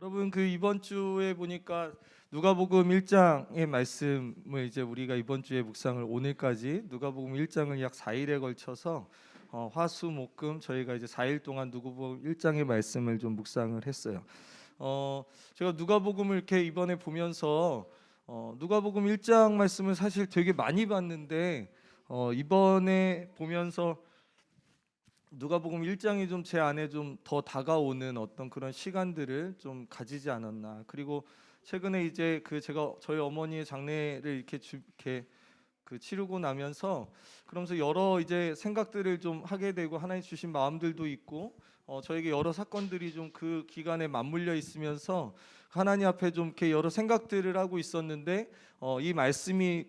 여러분 이번 주에 보니까 누가복음 1장의 말씀을 이제 우리가 이번 주에 묵상을 오늘까지 누가복음 1장을 약 4일에 걸쳐서 화수목금 저희가 이제 4일 동안 누가복음 1장의 말씀을 좀 묵상을 했어요. 제가 누가복음을 이렇게 이번에 보면서 누가복음 1장 말씀을 사실 되게 많이 봤는데 이번에 보면서 누가복음 1장이 좀 제 안에 좀 더 다가오는 어떤 그런 시간들을 좀 가지지 않았나. 그리고 최근에 이제 제가 저희 어머니의 장례를 이렇게 치르고 나면서 그러면서 여러 이제 생각들을 좀 하게 되고 하나님 주신 마음들도 있고 저에게 여러 사건들이 좀 그 기간에 맞물려 있으면서 하나님 앞에 좀 이렇게 여러 생각들을 하고 있었는데 이 말씀이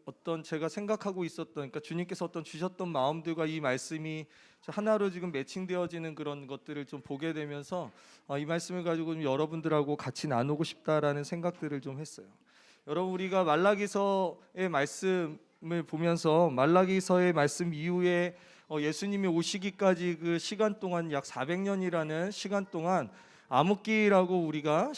어떤 제가 생각하고 있었던 그러니까 주님께서 어떤 주셨던 마음들과 이 말씀이 하나로 지금 매칭되어지는 그런 것들을 좀 보게 되면서 이 말씀을 가지고 좀 여러분들하고 같이 나누고 싶다라는 생각들을 좀 했어요. 여러분 우리가 말라기서의 말씀을 보면서 말라기서의 말씀 이후에 예수님이 오시기까지 그 시간 동안 약 400년이라는 시간 동안 암흑기라고 우리가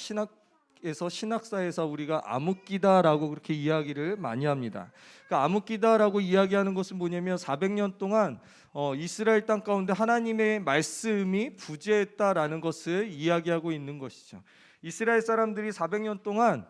신학사에서 우리가 암흑기다라고 그렇게 이야기를 많이 합니다. 그러니까 암흑기다라고 이야기하는 것은 뭐냐면 400년 동안 이스라엘 땅 가운데 하나님의 말씀이 부재했다라는 것을 이야기하고 있는 것이죠. 이스라엘 사람들이 400년 동안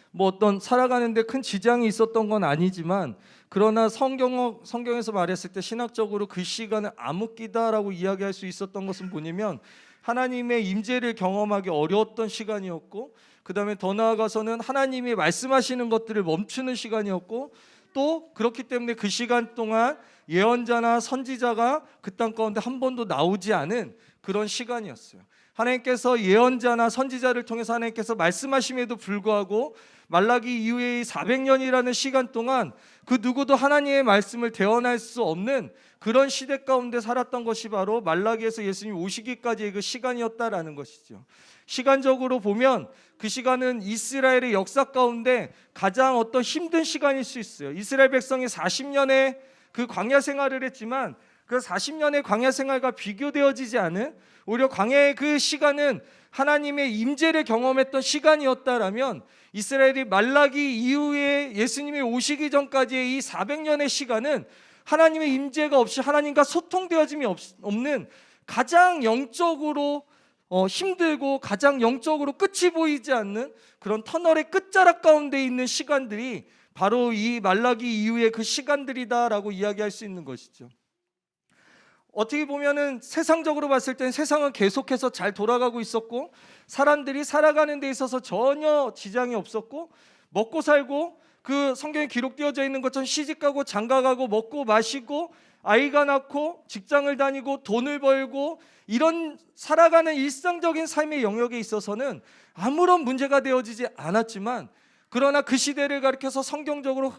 뭐 어떤 살아가는데 큰 지장이 있었던 건 아니지만 그러나 성경에서 말했을 때 신학적으로 그 시간을 암흑기다라고 이야기할 수 있었던 것은 뭐냐면 하나님의 임재를 경험하기 어려웠던 시간이었고 그 다음에 더 나아가서는 하나님이 말씀하시는 것들을 멈추는 시간이었고 또 그렇기 때문에 그 시간 동안 예언자나 선지자가 그 땅 가운데 한 번도 나오지 않은 그런 시간이었어요. 하나님께서 예언자나 선지자를 통해서 하나님께서 말씀하심에도 불구하고 말라기 이후의 400년이라는 시간 동안 그 누구도 하나님의 말씀을 대언할 수 없는 그런 시대 가운데 살았던 것이 바로 말라기에서 예수님 오시기까지의 그 시간이었다라는 것이죠. 시간적으로 보면 그 시간은 이스라엘의 역사 가운데 가장 어떤 힘든 시간일 수 있어요. 이스라엘 백성이 40년의 그 광야 생활을 했지만 그 40년의 광야 생활과 비교되어지지 않은 오히려 광야의 그 시간은 하나님의 임재를 경험했던 시간이었다라면 이스라엘이 말라기 이후에 예수님이 오시기 전까지의 이 400년의 시간은 하나님의 임재가 없이 하나님과 소통되어짐이 없는 가장 영적으로 힘들고 가장 영적으로 끝이 보이지 않는 그런 터널의 끝자락 가운데 있는 시간들이 바로 이 말라기 이후의 그 시간들이다라고 이야기할 수 있는 것이죠. 어떻게 보면은 세상적으로 봤을 때는 세상은 계속해서 잘 돌아가고 있었고 사람들이 살아가는 데 있어서 전혀 지장이 없었고 먹고 살고 그 성경에 기록되어져 있는 것처럼 시집가고 장가가고 먹고 마시고 아이가 낳고 직장을 다니고 돈을 벌고 이런 살아가는 일상적인 삶의 영역에 있어서는 아무런 문제가 되어지지 않았지만 그러나 그 시대를 가리켜서 성경적으로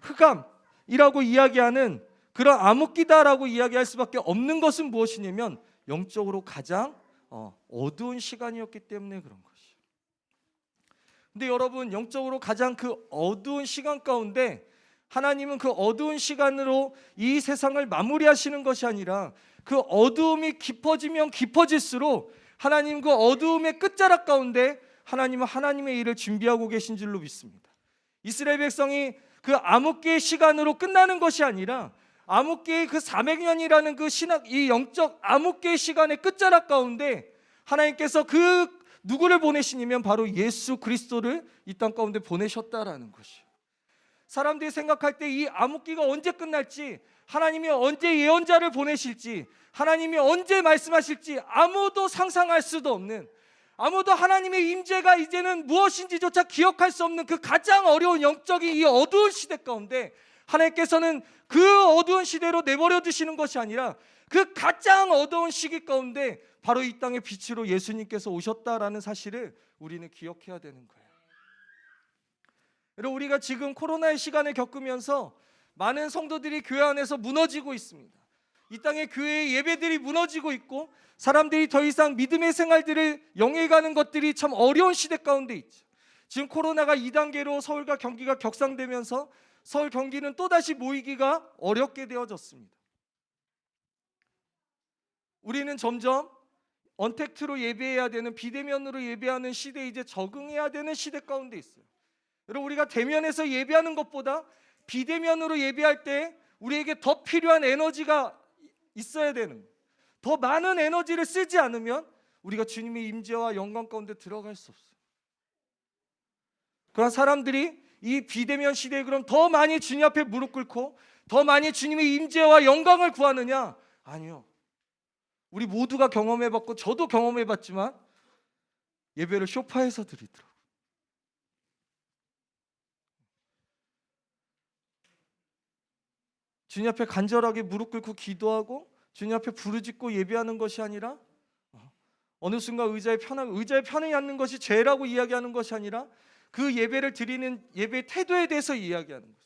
흑암이라고 이야기하는 그런 암흑기다라고 이야기할 수밖에 없는 것은 무엇이냐면 영적으로 가장 어두운 시간이었기 때문에 그런 것이에요. 근데 여러분 영적으로 가장 그 어두운 시간 가운데 하나님은 그 어두운 시간으로 이 세상을 마무리하시는 것이 아니라 그 어두움이 깊어지면 깊어질수록 하나님 그 어두움의 끝자락 가운데 하나님은 하나님의 일을 준비하고 계신 줄로 믿습니다. 이스라엘 백성이 그 암흑기의 시간으로 끝나는 것이 아니라 암흑기의 그 400년이라는 그 이 영적 암흑기의 시간의 끝자락 가운데 하나님께서 그 누구를 보내시냐면 바로 예수 그리스도를 이 땅 가운데 보내셨다라는 것이에요. 사람들이 생각할 때 이 암흑기가 언제 끝날지 하나님이 언제 예언자를 보내실지 하나님이 언제 말씀하실지 아무도 상상할 수도 없는 아무도 하나님의 임재가 이제는 무엇인지조차 기억할 수 없는 그 가장 어려운 영적인 이 어두운 시대 가운데 하나님께서는 그 어두운 시대로 내버려 두시는 것이 아니라 그 가장 어두운 시기 가운데 바로 이 땅의 빛으로 예수님께서 오셨다라는 사실을 우리는 기억해야 되는 거예요. 여러분 우리가 지금 코로나의 시간을 겪으면서 많은 성도들이 교회 안에서 무너지고 있습니다. 이 땅의 교회의 예배들이 무너지고 있고 사람들이 더 이상 믿음의 생활들을 영위하는 것들이 참 어려운 시대 가운데 있죠. 지금 코로나가 2단계로 서울과 경기가 격상되면서 서울 경기는 또다시 모이기가 어렵게 되어졌습니다. 우리는 점점 언택트로 예배해야 되는, 비대면으로 예배하는 시대에 이제 적응해야 되는 시대 가운데 있어요. 여러분, 우리가 대면에서 예배하는 것보다 비대면으로 예배할 때 우리에게 더 필요한 에너지가 있어야 되는 거예요. 더 많은 에너지를 쓰지 않으면 우리가 주님의 임재와 영광 가운데 들어갈 수 없어요. 그러나 사람들이 이 비대면 시대에 그럼 더 많이 주님 앞에 무릎 꿇고 더 많이 주님의 임재와 영광을 구하느냐? 아니요. 우리 모두가 경험해봤고 저도 경험해봤지만 예배를 소파에서 드리더라고요. 주님 앞에 간절하게 무릎 꿇고 기도하고 주님 앞에 부르짖고 예배하는 것이 아니라 어느 순간 의자에 편히 앉는 것이 죄라고 이야기하는 것이 아니라 그 예배를 드리는 예배 태도에 대해서 이야기하는 것이죠.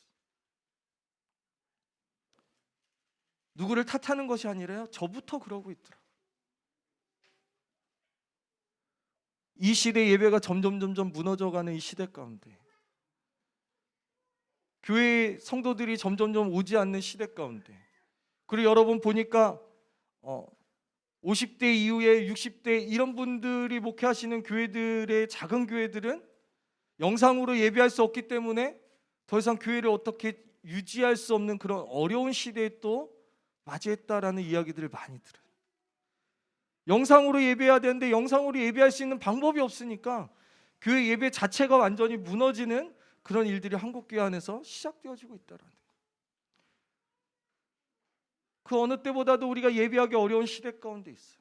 누구를 탓하는 것이 아니라요, 저부터 그러고 있더라고요. 이 시대 예배가 점점 무너져가는 이 시대 가운데, 교회 성도들이 점점 오지 않는 시대 가운데, 그리고 여러분 보니까 50대 이후에 60대 이런 분들이 목회하시는 교회들의 작은 교회들은 영상으로 예배할 수 없기 때문에 더 이상 교회를 어떻게 유지할 수 없는 그런 어려운 시대에 또 맞이했다라는 이야기들을 많이 들어요. 영상으로 예배해야 되는데 영상으로 예배할 수 있는 방법이 없으니까 교회 예배 자체가 완전히 무너지는 그런 일들이 한국교회 안에서 시작되어지고 있다라는 거예요. 그 어느 때보다도 우리가 예배하기 어려운 시대 가운데 있어요.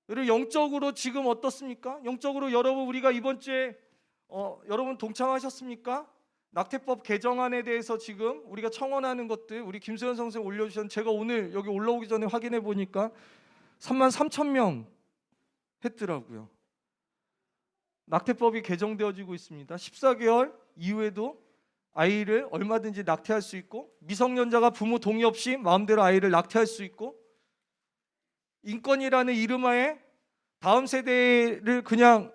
여러분, 영적으로 지금 어떻습니까? 영적으로 여러분, 우리가 이번 주에 여러분 동참하셨습니까? 낙태법 개정안에 대해서 지금 우리가 청원하는 것들, 우리 김수현 선생 올려주셨는데 제가 오늘 여기 올라오기 전에 확인해 보니까 33,000명 했더라고요. 낙태법이 개정되어지고 있습니다. 14개월 이후에도 아이를 얼마든지 낙태할 수 있고, 미성년자가 부모 동의 없이 마음대로 아이를 낙태할 수 있고, 인권이라는 이름하에 다음 세대를 그냥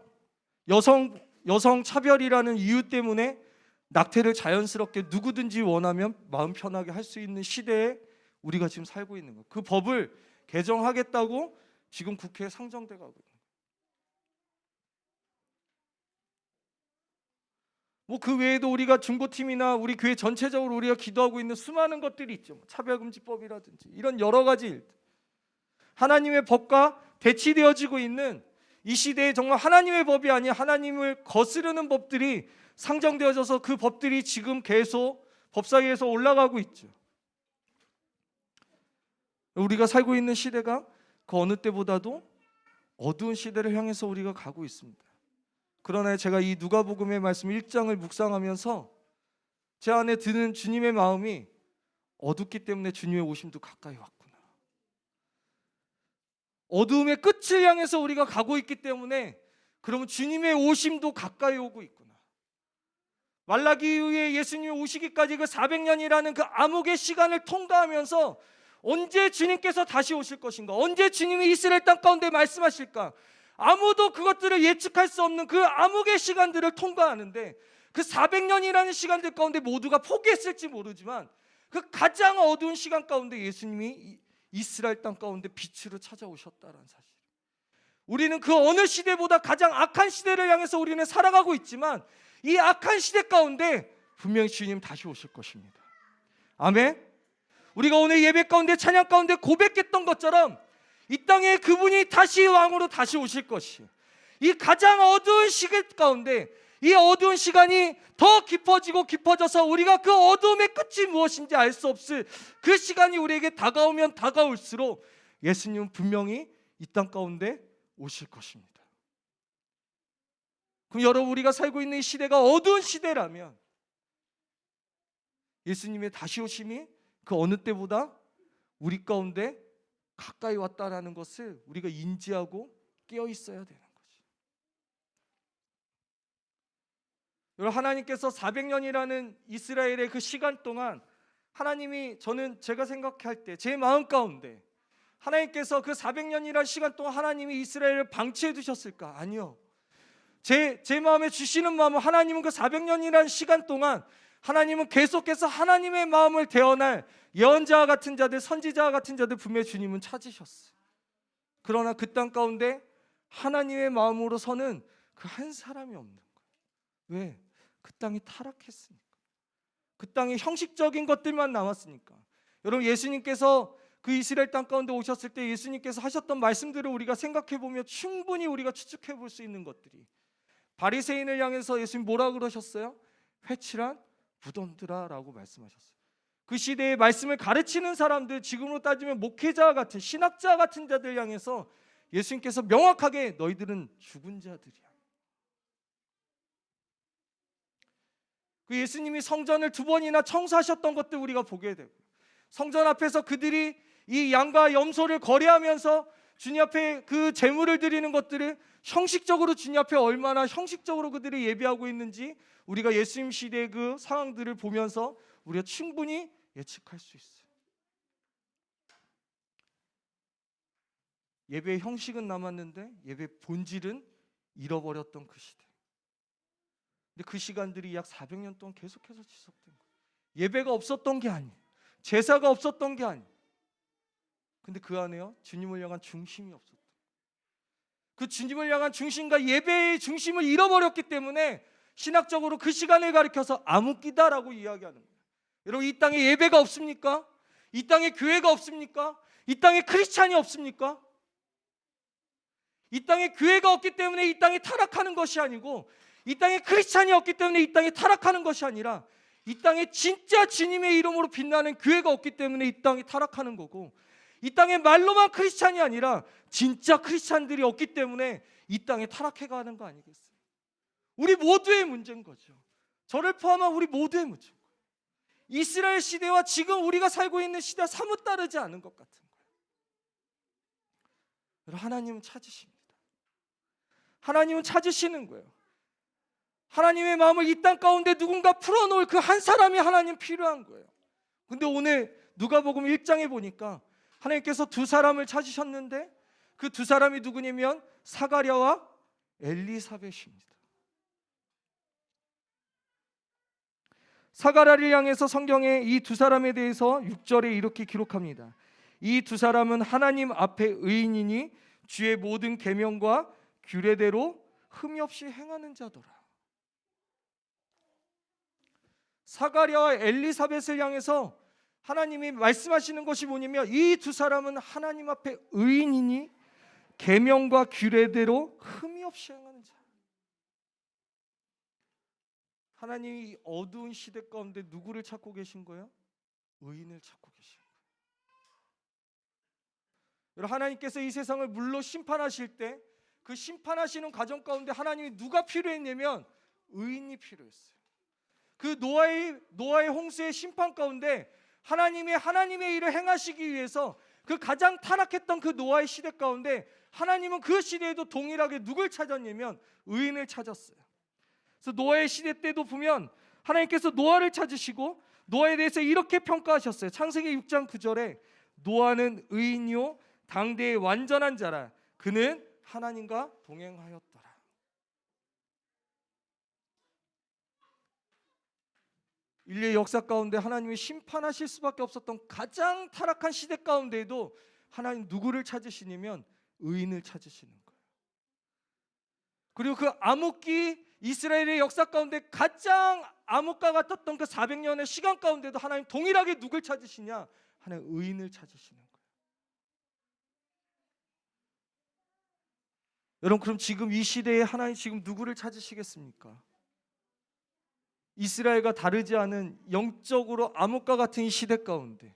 여성 차별이라는 이유 때문에 낙태를 자연스럽게 누구든지 원하면 마음 편하게 할 수 있는 시대에 우리가 지금 살고 있는 거예요. 그 법을 개정하겠다고 지금 국회에 상정돼 가고 있는 거예요. 그 외에도 우리가 중고팀이나 우리 교회 전체적으로 우리가 기도하고 있는 수많은 것들이 있죠. 차별금지법이라든지 이런 여러 가지 일들. 하나님의 법과 대치되어지고 있는 이 시대에 정말 하나님의 법이 아닌 하나님을 거스르는 법들이 상정되어져서 그 법들이 지금 계속 법사위에서 올라가고 있죠. 우리가 살고 있는 시대가 그 어느 때보다도 어두운 시대를 향해서 우리가 가고 있습니다. 그러나 제가 이 누가복음의 말씀 1장을 묵상하면서 제 안에 드는 주님의 마음이 어둡기 때문에 주님의 오심도 가까이 왔구나. 어두움의 끝을 향해서 우리가 가고 있기 때문에 그러면 주님의 오심도 가까이 오고 있구나. 말라기 이후에 예수님이 오시기까지 그 400년이라는 그 암흑의 시간을 통과하면서 언제 주님께서 다시 오실 것인가, 언제 주님이 이스라엘 땅 가운데 말씀하실까, 아무도 그것들을 예측할 수 없는 그 암흑의 시간들을 통과하는데, 그 400년이라는 시간들 가운데 모두가 포기했을지 모르지만 그 가장 어두운 시간 가운데 예수님이 이스라엘 땅 가운데 빛으로 찾아오셨다는 사실. 우리는 그 어느 시대보다 가장 악한 시대를 향해서 우리는 살아가고 있지만 이 악한 시대 가운데 분명히 주님 다시 오실 것입니다. 아멘. 우리가 오늘 예배 가운데 찬양 가운데 고백했던 것처럼 이 땅에 그분이 다시 왕으로 다시 오실 것이, 이 가장 어두운 시간 가운데 이 어두운 시간이 더 깊어져서 우리가 그 어두움의 끝이 무엇인지 알 수 없을 그 시간이 우리에게 다가오면 다가올수록 예수님은 분명히 이 땅 가운데 오실 것입니다. 그럼 여러분, 우리가 살고 있는 이 시대가 어두운 시대라면 예수님의 다시 오심이 그 어느 때보다 우리 가운데 가까이 왔다라는 것을 우리가 인지하고 깨어 있어야 되는 거죠. 여러분, 하나님께서 400년이라는 이스라엘의 그 시간 동안 하나님이, 제가 생각할 때 제 마음 가운데 하나님께서 그 400년이라는 시간 동안 하나님이 이스라엘을 방치해 두셨을까? 아니요. 제 마음에 주시는 마음은 하나님은 그 400년이라는 시간 동안 하나님은 계속해서 하나님의 마음을 대언할 예언자와 같은 자들, 선지자와 같은 자들 분명히 주님은 찾으셨어요. 그러나 그 땅 가운데 하나님의 마음으로 서는 그 한 사람이 없는 거예요. 왜? 그 땅이 타락했으니까. 그 땅에 형식적인 것들만 남았으니까. 여러분, 예수님께서 그 이스라엘 땅 가운데 오셨을 때 예수님께서 하셨던 말씀들을 우리가 생각해 보면 충분히 우리가 추측해 볼 수 있는 것들이, 바리새인을 향해서 예수님 뭐라 그러셨어요? 회칠한 무덤들아라고 말씀하셨어요. 그 시대의 말씀을 가르치는 사람들, 지금으로 따지면 목회자 같은, 신학자 같은 자들 향해서 예수님께서 명확하게 너희들은 죽은 자들이야. 그 예수님이 성전을 2번이나 청소하셨던 것들 우리가 보게 되고, 성전 앞에서 그들이 이 양과 염소를 거래하면서 주님 앞에 그 제물을 드리는 것들을 형식적으로 주님 앞에 얼마나 형식적으로 그들이 예배하고 있는지 우리가 예수님 시대의 그 상황들을 보면서 우리가 충분히 예측할 수 있어요. 예배의 형식은 남았는데 예배 본질은 잃어버렸던 그 시대. 근데 그 시간들이 약 400년 동안 계속해서 지속된 거예요. 예배가 없었던 게 아니에요. 제사가 없었던 게 아니에요. 근데 그 안에요, 주님을 향한 중심이 없었다. 그 주님을 향한 중심과 예배의 중심을 잃어버렸기 때문에 신학적으로 그 시간을 가리켜서 암흑기다라고 이야기하는 거예요. 여러분, 이 땅에 예배가 없습니까? 이 땅에 교회가 없습니까? 이 땅에 크리스찬이 없습니까? 이 땅에 교회가 없기 때문에 이 땅이 타락하는 것이 아니고, 이 땅에 크리스찬이 없기 때문에 이 땅이 타락하는 것이 아니라, 이 땅에 진짜 주님의 이름으로 빛나는 교회가 없기 때문에 이 땅이 타락하는 거고, 이 땅에 말로만 크리스찬이 아니라 진짜 크리스찬들이 없기 때문에 이 땅에 타락해가는 거 아니겠어요? 우리 모두의 문제인 거죠. 저를 포함한 우리 모두의 문제인 거예요. 이스라엘 시대와 지금 우리가 살고 있는 시대와 사뭇 다르지 않은 것 같은 거예요. 하나님은 찾으십니다. 하나님은 찾으시는 거예요. 하나님의 마음을 이 땅 가운데 누군가 풀어놓을 그 한 사람이 하나님 필요한 거예요. 근데 오늘 누가복음 1장에 보니까 하나님께서 2사람을 찾으셨는데 그 2사람이 누구냐면 사가랴와 엘리사벳입니다. 사가랴를 향해서 성경에 이 2사람에 대해서 6절에 이렇게 기록합니다. 이 2사람은 하나님 앞에 의인이니 주의 모든 계명과 규례대로 흠이 없이 행하는 자더라. 사가랴와 엘리사벳을 향해서 하나님이 말씀하시는 것이 뭐냐면 이 2사람은 하나님 앞에 의인이니 계명과 규례대로 흠이 없이 행하는 자. 하나님이 어두운 시대 가운데 누구를 찾고 계신 거예요? 의인을 찾고 계신 거예요. 여러분, 하나님께서 이 세상을 물로 심판하실 때 그 심판하시는 과정 가운데 하나님이 누가 필요했냐면 의인이 필요했어요. 그 노아의 홍수의 심판 가운데 하나님의 일을 행하시기 위해서 그 가장 타락했던 그 노아의 시대 가운데 하나님은 그 시대에도 동일하게 누굴 찾았냐면 의인을 찾았어요. 그래서 노아의 시대 때도 보면 하나님께서 노아를 찾으시고 노아에 대해서 이렇게 평가하셨어요. 창세기 6장 9절에 노아는 의인이요 당대의 완전한 자라. 그는 하나님과 동행하였더라. 인류의 역사 가운데 하나님이 심판하실 수밖에 없었던 가장 타락한 시대 가운데에도 하나님 누구를 찾으시냐면 의인을 찾으시는 거예요. 그리고 그 암흑기 이스라엘의 역사 가운데 가장 암흑과 같았던 그 400년의 시간 가운데도 하나님 동일하게 누굴 찾으시냐? 하나님 의인을 찾으시는 거예요. 여러분, 그럼 지금 이 시대에 하나님 지금 누구를 찾으시겠습니까? 이스라엘과 다르지 않은 영적으로 암흑과 같은 이 시대 가운데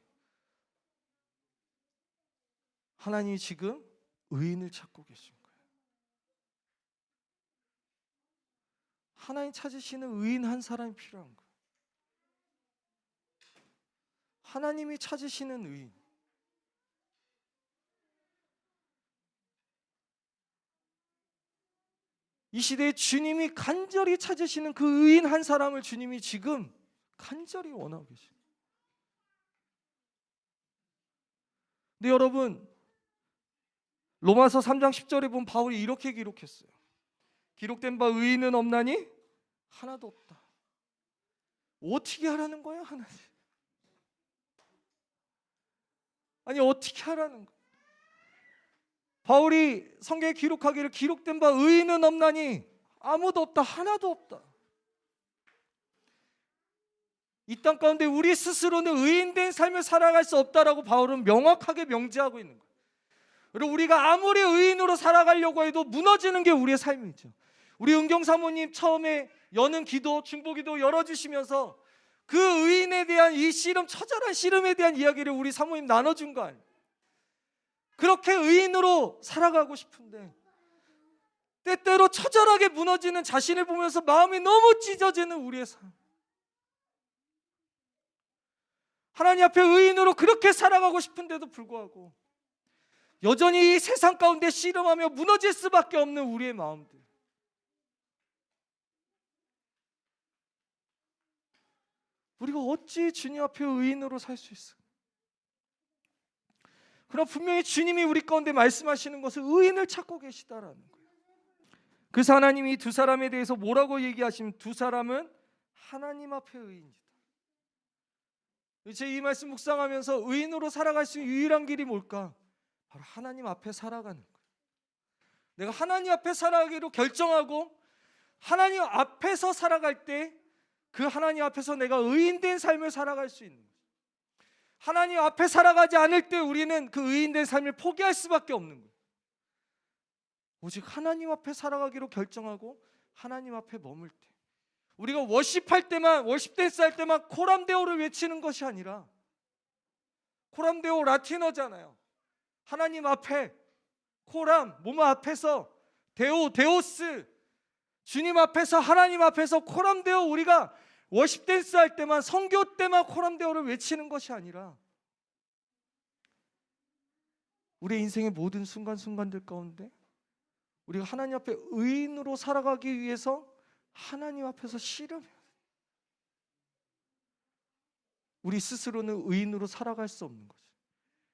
하나님이 지금 의인을 찾고 계신 거예요. 하나님 찾으시는 의인 한 사람이 필요한 거예요. 하나님이 찾으시는 의인. 이 시대에 주님이 간절히 찾으시는 그 의인 한 사람을 주님이 지금 간절히 원하고 계십니다. 근데 여러분, 로마서 3장 10절에 보면 바울이 이렇게 기록했어요. 기록된 바 의인은 없나니 하나도 없다. 어떻게 하라는 거예요, 하나님? 아니, 어떻게 하라는 거예요? 바울이 성경에 기록하기를 기록된 바 의인은 없나니 아무도 없다, 하나도 없다. 이 땅 가운데 우리 스스로는 의인된 삶을 살아갈 수 없다라고 바울은 명확하게 명제하고 있는 거예요. 그리고 우리가 아무리 의인으로 살아가려고 해도 무너지는 게 우리의 삶이죠. 우리 은경 사모님 처음에 여는 기도, 중보기도 열어주시면서 그 의인에 대한 이 씨름, 처절한 씨름에 대한 이야기를 우리 사모님 나눠준 거 아니에요. 그렇게 의인으로 살아가고 싶은데 때때로 처절하게 무너지는 자신을 보면서 마음이 너무 찢어지는 우리의 삶. 하나님 앞에 의인으로 그렇게 살아가고 싶은데도 불구하고 여전히 이 세상 가운데 씨름하며 무너질 수밖에 없는 우리의 마음들. 우리가 어찌 주님 앞에 의인으로 살 수 있을까? 그러나 분명히 주님이 우리 가운데 말씀하시는 것은 의인을 찾고 계시다라는 거예요. 그래서 하나님이 두 사람에 대해서 뭐라고 얘기하시면 두 사람은 하나님 앞에 의인이다. 제 이 말씀 묵상하면서 의인으로 살아갈 수 있는 유일한 길이 뭘까? 바로 하나님 앞에 살아가는 거예요. 내가 하나님 앞에 살아가기로 결정하고 하나님 앞에서 살아갈 때 그 하나님 앞에서 내가 의인된 삶을 살아갈 수 있는 거예요. 하나님 앞에 살아가지 않을 때 우리는 그 의인된 삶을 포기할 수밖에 없는 거예요. 오직 하나님 앞에 살아가기로 결정하고 하나님 앞에 머물 때, 우리가 워십할 때만, 워십 댄스 할 때만 코람데오를 외치는 것이 아니라, 코람데오 라틴어잖아요. 하나님 앞에, 코람, 몸 앞에서, 데오, 데오스, 주님 앞에서, 하나님 앞에서 코람데오, 우리가 워십 댄스 할 때만, 성교 때만 코람데오를 외치는 것이 아니라 우리 인생의 모든 순간순간들 가운데 우리가 하나님 앞에 의인으로 살아가기 위해서 하나님 앞에서 씨름해야 돼. 우리 스스로는 의인으로 살아갈 수 없는 거죠.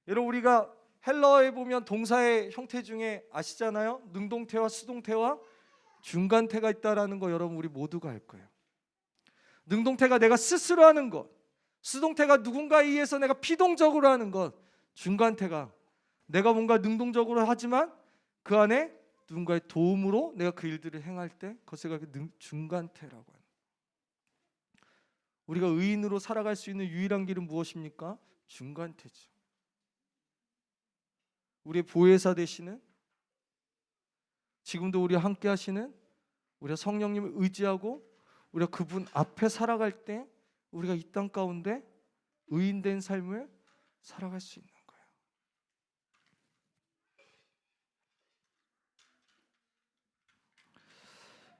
여러분, 우리가 헬라어에 보면 동사의 형태 중에 아시잖아요? 능동태와 수동태와 중간태가 있다라는 거 여러분 우리 모두가 알 거예요. 능동태가 내가 스스로 하는 것, 수동태가 누군가에 의해서 내가 피동적으로 하는 것, 중간태가 내가 뭔가 능동적으로 하지만 그 안에 누군가의 도움으로 내가 그 일들을 행할 때 그것을 중간태라고 하는. 우리가 의인으로 살아갈 수 있는 유일한 길은 무엇입니까? 중간태죠. 우리의 보혜사 되시는, 지금도 우리와 함께 하시는 우리가 성령님을 의지하고 우리가 그분 앞에 살아갈 때 우리가 이 땅 가운데 의인된 삶을 살아갈 수 있는 거예요.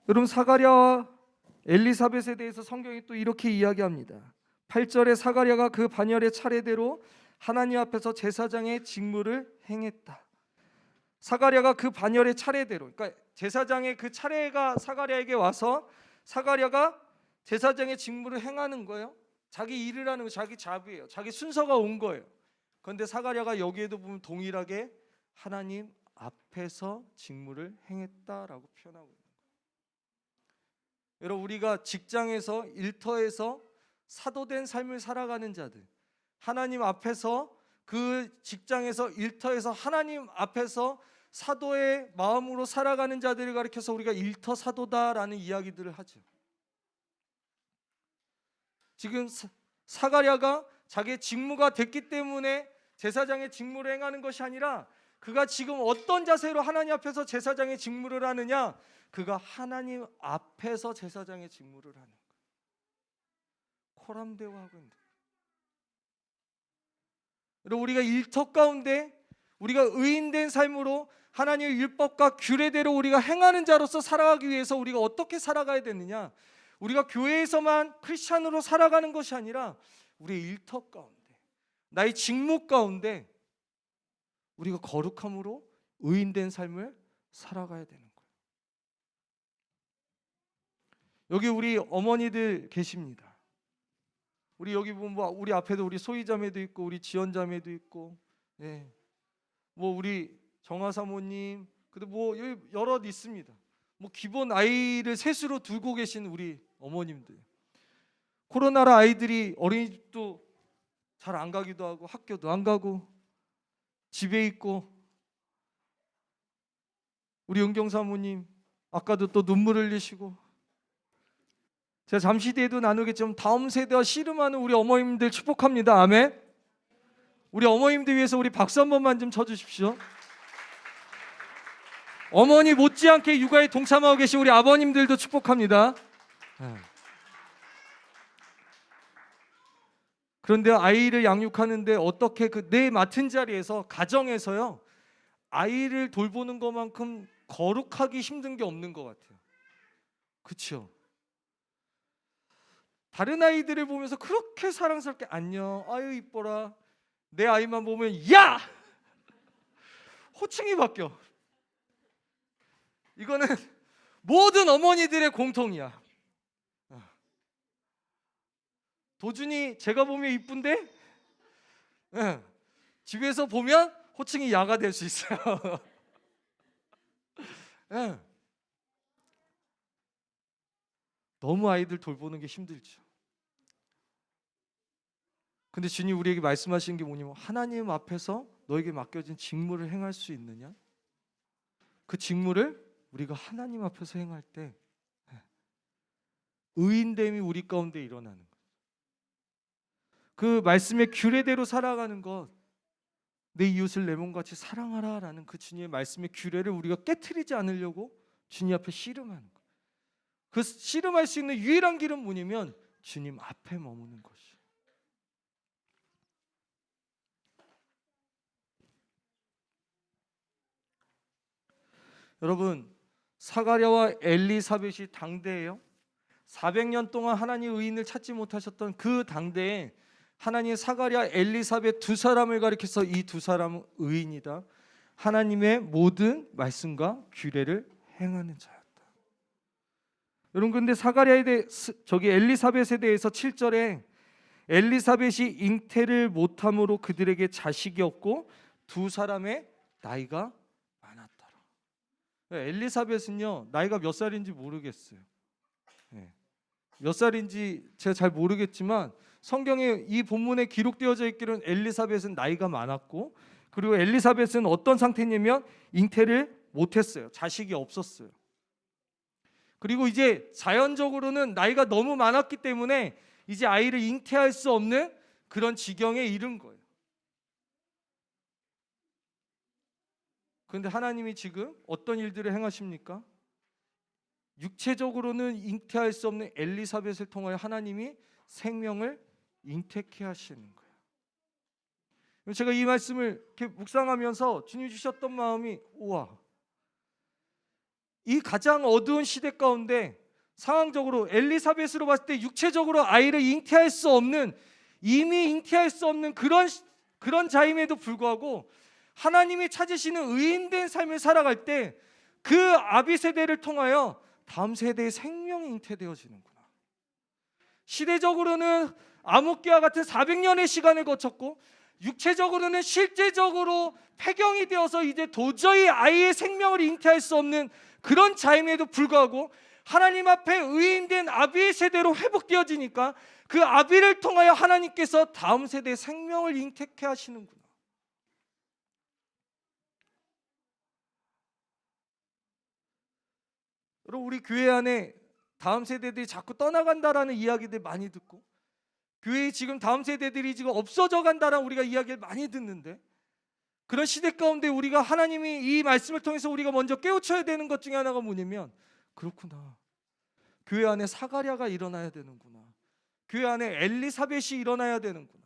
여러분, 사가랴와 엘리사벳에 대해서 성경이 또 이렇게 이야기합니다. 8절에 사가랴가 그 반열의 차례대로 하나님 앞에서 제사장의 직무를 행했다. 사가랴가 그 반열의 차례대로, 그러니까 제사장의 그 차례가 사가랴에게 와서 사가랴가 제사장의 직무를 행하는 거예요. 자기 일을 하는 거, 자기 잡이에요. 자기 순서가 온 거예요. 그런데 사가랴가 여기에도 보면 동일하게 하나님 앞에서 직무를 행했다라고 표현하고 있는 거예요. 여러분, 우리가 직장에서, 일터에서 사도된 삶을 살아가는 자들, 하나님 앞에서, 그 직장에서, 일터에서 하나님 앞에서 사도의 마음으로 살아가는 자들을 가리켜서 우리가 일터 사도다라는 이야기들을 하죠. 지금 사가랴가 자기의 직무가 됐기 때문에 제사장의 직무를 행하는 것이 아니라 그가 지금 어떤 자세로 하나님 앞에서 제사장의 직무를 하느냐, 그가 하나님 앞에서 제사장의 직무를 하는 거예요. 코람데오하고 있는. 그리고 우리가 일터 가운데 우리가 의인된 삶으로 하나님의 율법과 규례대로 우리가 행하는 자로서 살아가기 위해서 우리가 어떻게 살아가야 되느냐, 우리가 교회에서만 크리스찬으로 살아가는 것이 아니라 우리의 일터 가운데, 나의 직무 가운데 우리가 거룩함으로 의인된 삶을 살아가야 되는 거예요. 여기 우리 어머니들 계십니다. 우리 여기 보면 우리 앞에도 우리 소희자매도 있고 우리 지연자매도 있고, 예, 뭐 우리 정화 사모님, 그리고 뭐 여럿 있습니다. 뭐 기본 아이를 셋으로 두고 계신 우리 어머님들, 코로나라 아이들이 어린이집도 잘 안 가기도 하고 학교도 안 가고 집에 있고, 우리 은경 사모님 아까도 또 눈물 흘리시고, 제가 잠시 뒤에도 나누겠지만 다음 세대와 씨름하는 우리 어머님들 축복합니다. 아멘. 우리 어머님들 위해서 우리 박수 한 번만 좀 쳐주십시오. 어머니 못지않게 육아에 동참하고 계신 우리 아버님들도 축복합니다. 그런데 아이를 양육하는데 어떻게 내 맡은 자리에서, 가정에서요, 아이를 돌보는 것만큼 거룩하기 힘든 게 없는 것 같아요. 그렇죠? 다른 아이들을 보면서 그렇게 사랑스럽게 안녕, 아유 이뻐라, 내 아이만 보면 야! 호칭이 바뀌어. 이거는 모든 어머니들의 공통이야. 도준이 제가 보면 이쁜데 집에서 보면 호칭이 야가 될 수 있어요. 너무 아이들 돌보는 게 힘들죠. 근데 주님 우리에게 말씀하시는 게 뭐냐면, 하나님 앞에서 너에게 맡겨진 직무를 행할 수 있느냐? 그 직무를 우리가 하나님 앞에서 행할 때 의인됨이 우리 가운데 일어나는 것. 그 말씀의 규례대로 살아가는 것, 내 이웃을 내 몸같이 사랑하라 라는 그 주님의 말씀의 규례를 우리가 깨트리지 않으려고 주님 앞에 씨름하는 것. 그 씨름할 수 있는 유일한 길은 뭐냐면 주님 앞에 머무는 것이. 여러분, 사가랴와 엘리사벳이 당대예요. 400년 동안 하나님의 의인을 찾지 못하셨던 그 당대에 하나님의 사가랴, 엘리사벳 두 사람을 가리켜서 이 두 사람은 의인이다, 하나님의 모든 말씀과 규례를 행하는 자였다. 여러분, 근데 사가랴에 대해, 엘리사벳에 대해서 7절에 엘리사벳이 잉태를 못함으로 그들에게 자식이 없고 두 사람의 나이가 많았더라. 엘리사벳은요, 나이가 몇 살인지 모르겠어요. 몇 살인지 제가 잘 모르겠지만 성경에 이 본문에 기록되어져 있기로는 엘리사벳은 나이가 많았고, 그리고 엘리사벳은 어떤 상태냐면 잉태를 못했어요. 자식이 없었어요. 그리고 이제 자연적으로는 나이가 너무 많았기 때문에 이제 아이를 잉태할 수 없는 그런 지경에 이른 거예요. 그런데 하나님이 지금 어떤 일들을 행하십니까? 육체적으로는 잉태할 수 없는 엘리사벳을 통하여 하나님이 생명을 잉태케 하시는 거예요. 제가 이 말씀을 이렇게 묵상하면서 주님 주셨던 마음이, 우와, 이 가장 어두운 시대 가운데 상황적으로 엘리사벳으로 봤을 때 육체적으로 아이를 잉태할 수 없는, 이미 잉태할 수 없는 그런 자임에도 불구하고 하나님이 찾으시는 의인된 삶을 살아갈 때 그 아비 세대를 통하여 다음 세대의 생명이 잉태되어지는구나. 시대적으로는 암흑기와 같은 400년의 시간을 거쳤고 육체적으로는 실제적으로 폐경이 되어서 이제 도저히 아이의 생명을 잉태할 수 없는 그런 자임에도 불구하고 하나님 앞에 의인된 아비의 세대로 회복되어지니까 그 아비를 통하여 하나님께서 다음 세대의 생명을 잉태케 하시는구나. 여러분, 우리 교회 안에 다음 세대들이 자꾸 떠나간다라는 이야기들 많이 듣고, 교회에 지금 다음 세대들이 지금 없어져 간다라는 우리가 이야기를 많이 듣는데, 그런 시대 가운데 우리가 하나님이 이 말씀을 통해서 우리가 먼저 깨우쳐야 되는 것 중에 하나가 뭐냐면, 그렇구나, 교회 안에 사가랴가 일어나야 되는구나, 교회 안에 엘리사벳이 일어나야 되는구나.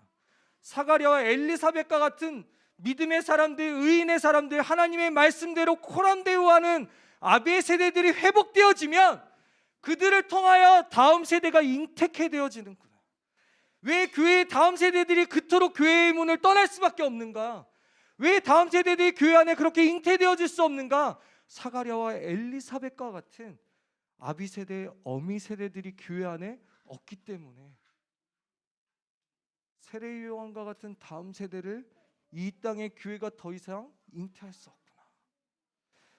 사가랴와 엘리사벳과 같은 믿음의 사람들, 의인의 사람들, 하나님의 말씀대로 코란데우하는 아비의 세대들이 회복되어지면 그들을 통하여 다음 세대가 잉태케 되어지는구나. 왜 교회의 다음 세대들이 그토록 교회의 문을 떠날 수밖에 없는가? 왜 다음 세대들이 교회 안에 그렇게 잉태되어질 수 없는가? 사가랴와 엘리사벳과 같은 아비 세대, 어미 세대들이 교회 안에 없기 때문에 세례 요한과 같은 다음 세대를 이 땅의 교회가 더 이상 잉태할 수 없구나.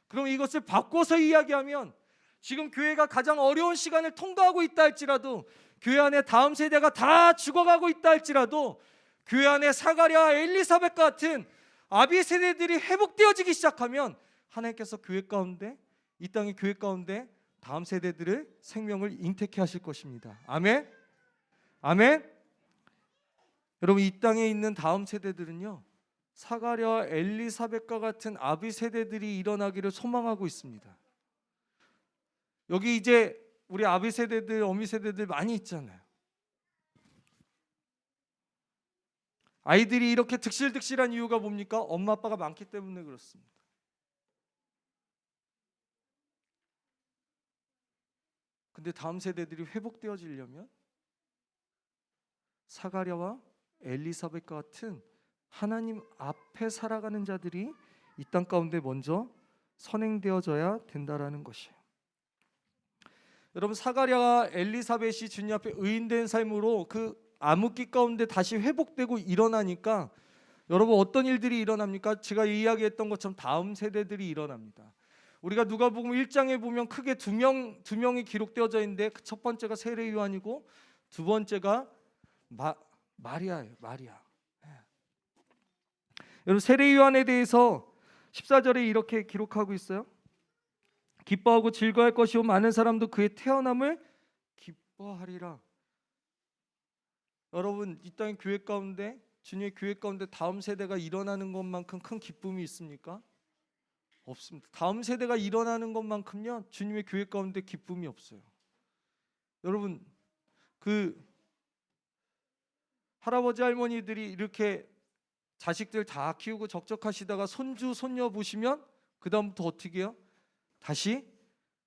그럼 이것을 바꿔서 이야기하면, 지금 교회가 가장 어려운 시간을 통과하고 있다 할지라도, 교회 안에 다음 세대가 다 죽어가고 있다 할지라도, 교회 안에 사가랴, 엘리사벳 같은 아비 세대들이 회복되어지기 시작하면 하나님께서 교회 가운데, 이 땅의 교회 가운데 다음 세대들의 생명을 잉태케 하실 것입니다. 아멘. 아멘. 여러분, 이 땅에 있는 다음 세대들은요, 사가랴와 엘리사벳과 같은 아비 세대들이 일어나기를 소망하고 있습니다. 여기 이제 우리 아비 세대들, 어미 세대들 많이 있잖아요. 아이들이 이렇게 득실득실한 이유가 뭡니까? 엄마 아빠가 많기 때문에 그렇습니다. 근데 다음 세대들이 회복되어지려면 사가랴와 엘리사벳과 같은 하나님 앞에 살아가는 자들이 이 땅 가운데 먼저 선행되어져야 된다라는 것이에요. 여러분, 사가랴와 엘리사벳이 주님 앞에 의인된 삶으로 그 암흑기 가운데 다시 회복되고 일어나니까 여러분, 어떤 일들이 일어납니까? 제가 이야기했던 것처럼 다음 세대들이 일어납니다. 우리가 누가복음 1장에 보면 크게 두 명이 기록되어져 있는데, 그 첫 번째가 세례 요한이고 두 번째가 마리아예요. 마리아. 여러분, 세례 요한에 대해서 14절에 이렇게 기록하고 있어요. 기뻐하고 즐거워할 것이요 많은 사람도 그의 태어남을 기뻐하리라. 여러분, 이 땅의 교회 가운데, 주님의 교회 가운데 다음 세대가 일어나는 것만큼 큰 기쁨이 있습니까? 없습니다. 다음 세대가 일어나는 것만큼요, 주님의 교회 가운데 기쁨이 없어요. 여러분, 그 할아버지 할머니들이 이렇게 자식들 다 키우고 적적하시다가 손주 손녀 보시면 그 다음부터 어떻게 해요? 다시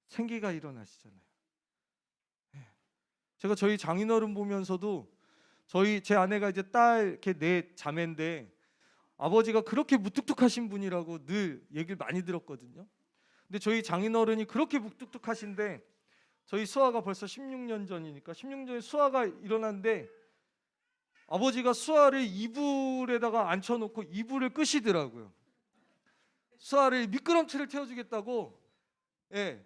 생기가 일어나시잖아요. 제가 저희 장인어른 보면서도 제 아내가 이제 딸 이렇게 네 자매인데, 아버지가 그렇게 무뚝뚝하신 분이라고 늘 얘기를 많이 들었거든요. 근데 저희 장인어른이 그렇게 무뚝뚝하신데, 저희 수아가 벌써 16년 전이니까 16년 전에 수아가 일어났는데 아버지가 수아를 이불에다가 앉혀놓고 이불을 끄시더라고요. 수아를 미끄럼틀을 태워주겠다고, 예,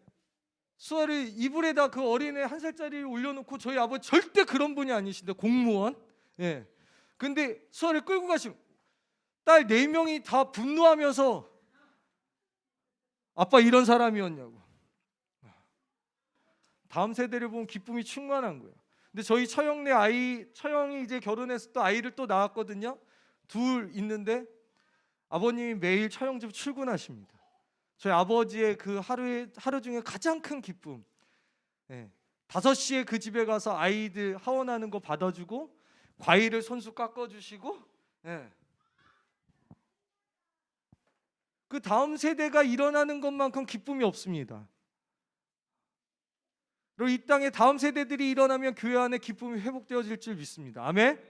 수아를 이불에다 그 어린애 1살짜리를 올려놓고, 저희 아버지 절대 그런 분이 아니신데, 공무원. 예. 근데 수아를 끌고 가시면 딸 4명이 다 분노하면서 아빠 이런 사람이었냐고. 다음 세대를 보면 기쁨이 충만한 거예요. 근데 저희 처형네 처형이 이제 결혼해서 또 아이를 또 낳았거든요. 둘 있는데 아버님이 매일 처형집 출근하십니다. 저희 아버지의 그 하루 중에 가장 큰 기쁨. 5시에 그 집에 가서 아이들 하원하는 거 받아주고 과일을 손수 깎아주시고, 그 다음 세대가 일어나는 것만큼 기쁨이 없습니다. 그리고 이 땅에 다음 세대들이 일어나면 교회 안에 기쁨이 회복되어질 줄 믿습니다. 아멘.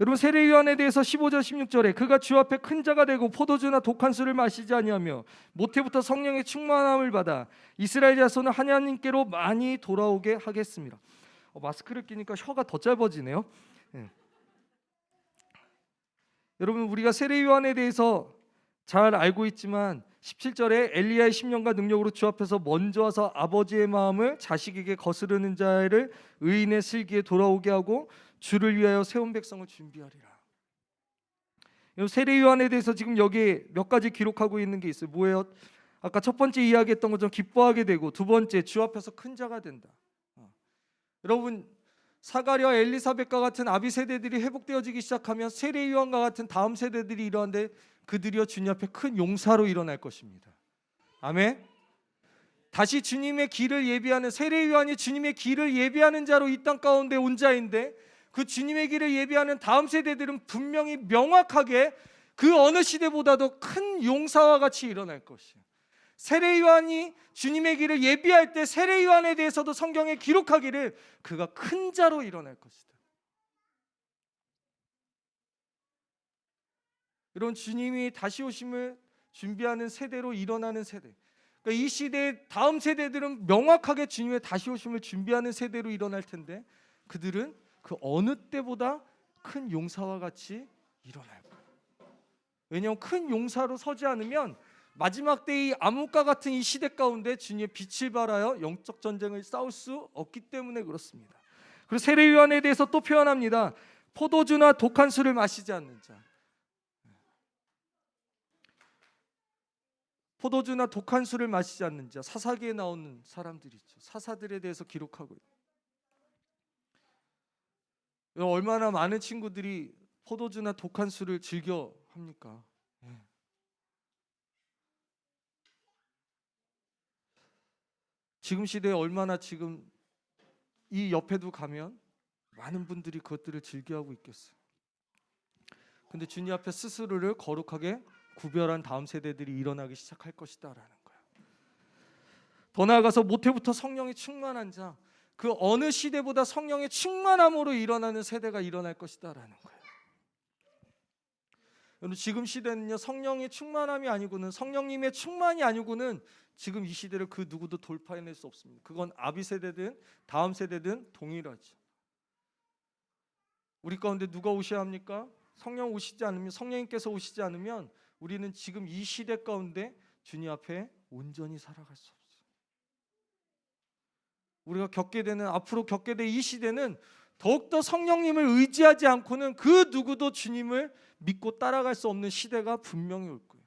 여러분, 세례 요한에 대해서 15절 16절에 그가 주 앞에 큰 자가 되고 포도주나 독한 술을 마시지 아니하며 모태부터 성령의 충만함을 받아 이스라엘 자손은 하나님께로 많이 돌아오게 하겠습니다. 마스크를 끼니까 혀가 더 짧아지네요. 여러분, 우리가 세례 요한에 대해서 잘 알고 있지만 17절에 엘리야의 심령과 능력으로 주 앞에서 먼저 와서 아버지의 마음을 자식에게 거스르는 자를 의인의 슬기에 돌아오게 하고 주를 위하여 세운 백성을 준비하리라. 세례 요한에 대해서 지금 여기 몇 가지 기록하고 있는 게 있어요. 뭐예요? 아까 첫 번째 이야기했던 것처럼 기뻐하게 되고, 두 번째 주 앞에서 큰 자가 된다. 여러분, 사가랴 엘리사벳과 같은 아비 세대들이 회복되어지기 시작하면 세례 요한과 같은 다음 세대들이 일어나는데 그들이여 주님 앞에 큰 용사로 일어날 것입니다. 아멘. 다시 주님의 길을 예비하는, 세례 요한이 주님의 길을 예비하는 자로 이 땅 가운데 온 자인데, 그 주님의 길을 예비하는 다음 세대들은 분명히 명확하게 그 어느 시대보다도 큰 용사와 같이 일어날 것이에요. 세례 요한이 주님의 길을 예비할 때 세례 요한에 대해서도 성경에 기록하기를 그가 큰 자로 일어날 것이다. 이런 주님이 다시 오심을 준비하는 세대로 일어나는 세대, 그러니까 이 시대의 다음 세대들은 명확하게 주님의 다시 오심을 준비하는 세대로 일어날 텐데, 그들은 그 어느 때보다 큰 용사와 같이 일어날 거예요. 왜냐하면 큰 용사로 서지 않으면 마지막 때의 암흑과 같은 이 시대 가운데 주님의 빛을 발하여 영적 전쟁을 싸울 수 없기 때문에 그렇습니다. 그리고 세례 요한에 대해서 또 표현합니다. 포도주나 독한 술을 마시지 않는 자. 포도주나 독한 술을 마시지 않는 자, 사사기에 나오는 사람들이 있죠. 사사들에 대해서 기록하고 있어요. 얼마나 많은 친구들이 포도주나 독한 술을 즐겨 합니까? 지금 시대에 얼마나 지금 이 옆에도 가면 많은 분들이 그것들을 즐겨하고 있겠어요. 근데 주님 앞에 스스로를 거룩하게 구별한 다음 세대들이 일어나기 시작할 것이다라는 거예요. 더 나아가서 모태부터 성령이 충만한 자, 그 어느 시대보다 성령의 충만함으로 일어나는 세대가 일어날 것이다라는 거예요. 여러분, 지금 시대는요, 성령의 충만함이 아니고는, 성령님의 충만이 아니고는 지금 이 시대를 그 누구도 돌파해낼 수 없습니다. 그건 아비 세대든 다음 세대든 동일하죠. 우리 가운데 누가 오셔야 합니까? 성령 오시지 않으면, 성령님께서 오시지 않으면 우리는 지금 이 시대 가운데 주님 앞에 온전히 살아갈 수 없어요. 우리가 겪게 되는, 앞으로 겪게 될 이 시대는 더욱더 성령님을 의지하지 않고는 그 누구도 주님을 믿고 따라갈 수 없는 시대가 분명히 올 거예요.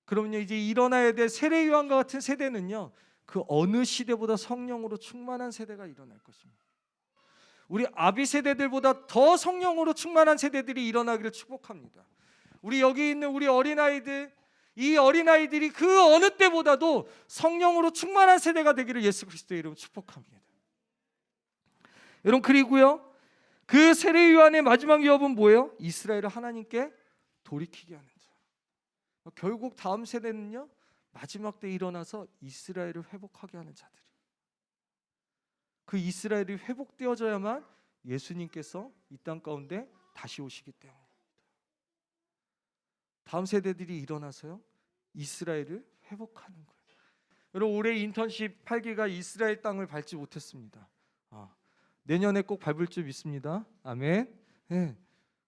그러면요, 이제 일어나야 될 세례 요한과 같은 세대는요, 그 어느 시대보다 성령으로 충만한 세대가 일어날 것입니다. 우리 아비 세대들보다 더 성령으로 충만한 세대들이 일어나기를 축복합니다. 우리 여기 있는 우리 어린아이들, 이 어린아이들이 그 어느 때보다도 성령으로 충만한 세대가 되기를 예수 그리스도의 이름으로 축복합니다. 여러분, 그리고요, 그 세례 요한의 마지막 유업은 뭐예요? 이스라엘을 하나님께 돌이키게 하는 자. 결국 다음 세대는요, 마지막 때 일어나서 이스라엘을 회복하게 하는 자들이. 그 이스라엘이 회복되어져야만 예수님께서 이 땅 가운데 다시 오시기 때문입니다. 다음 세대들이 일어나서요, 이스라엘을 회복하는 거예요. 여러분, 올해 인턴십 8기가 이스라엘 땅을 밟지 못했습니다. 내년에 꼭 밟을 줄 믿습니다. 아멘. 네.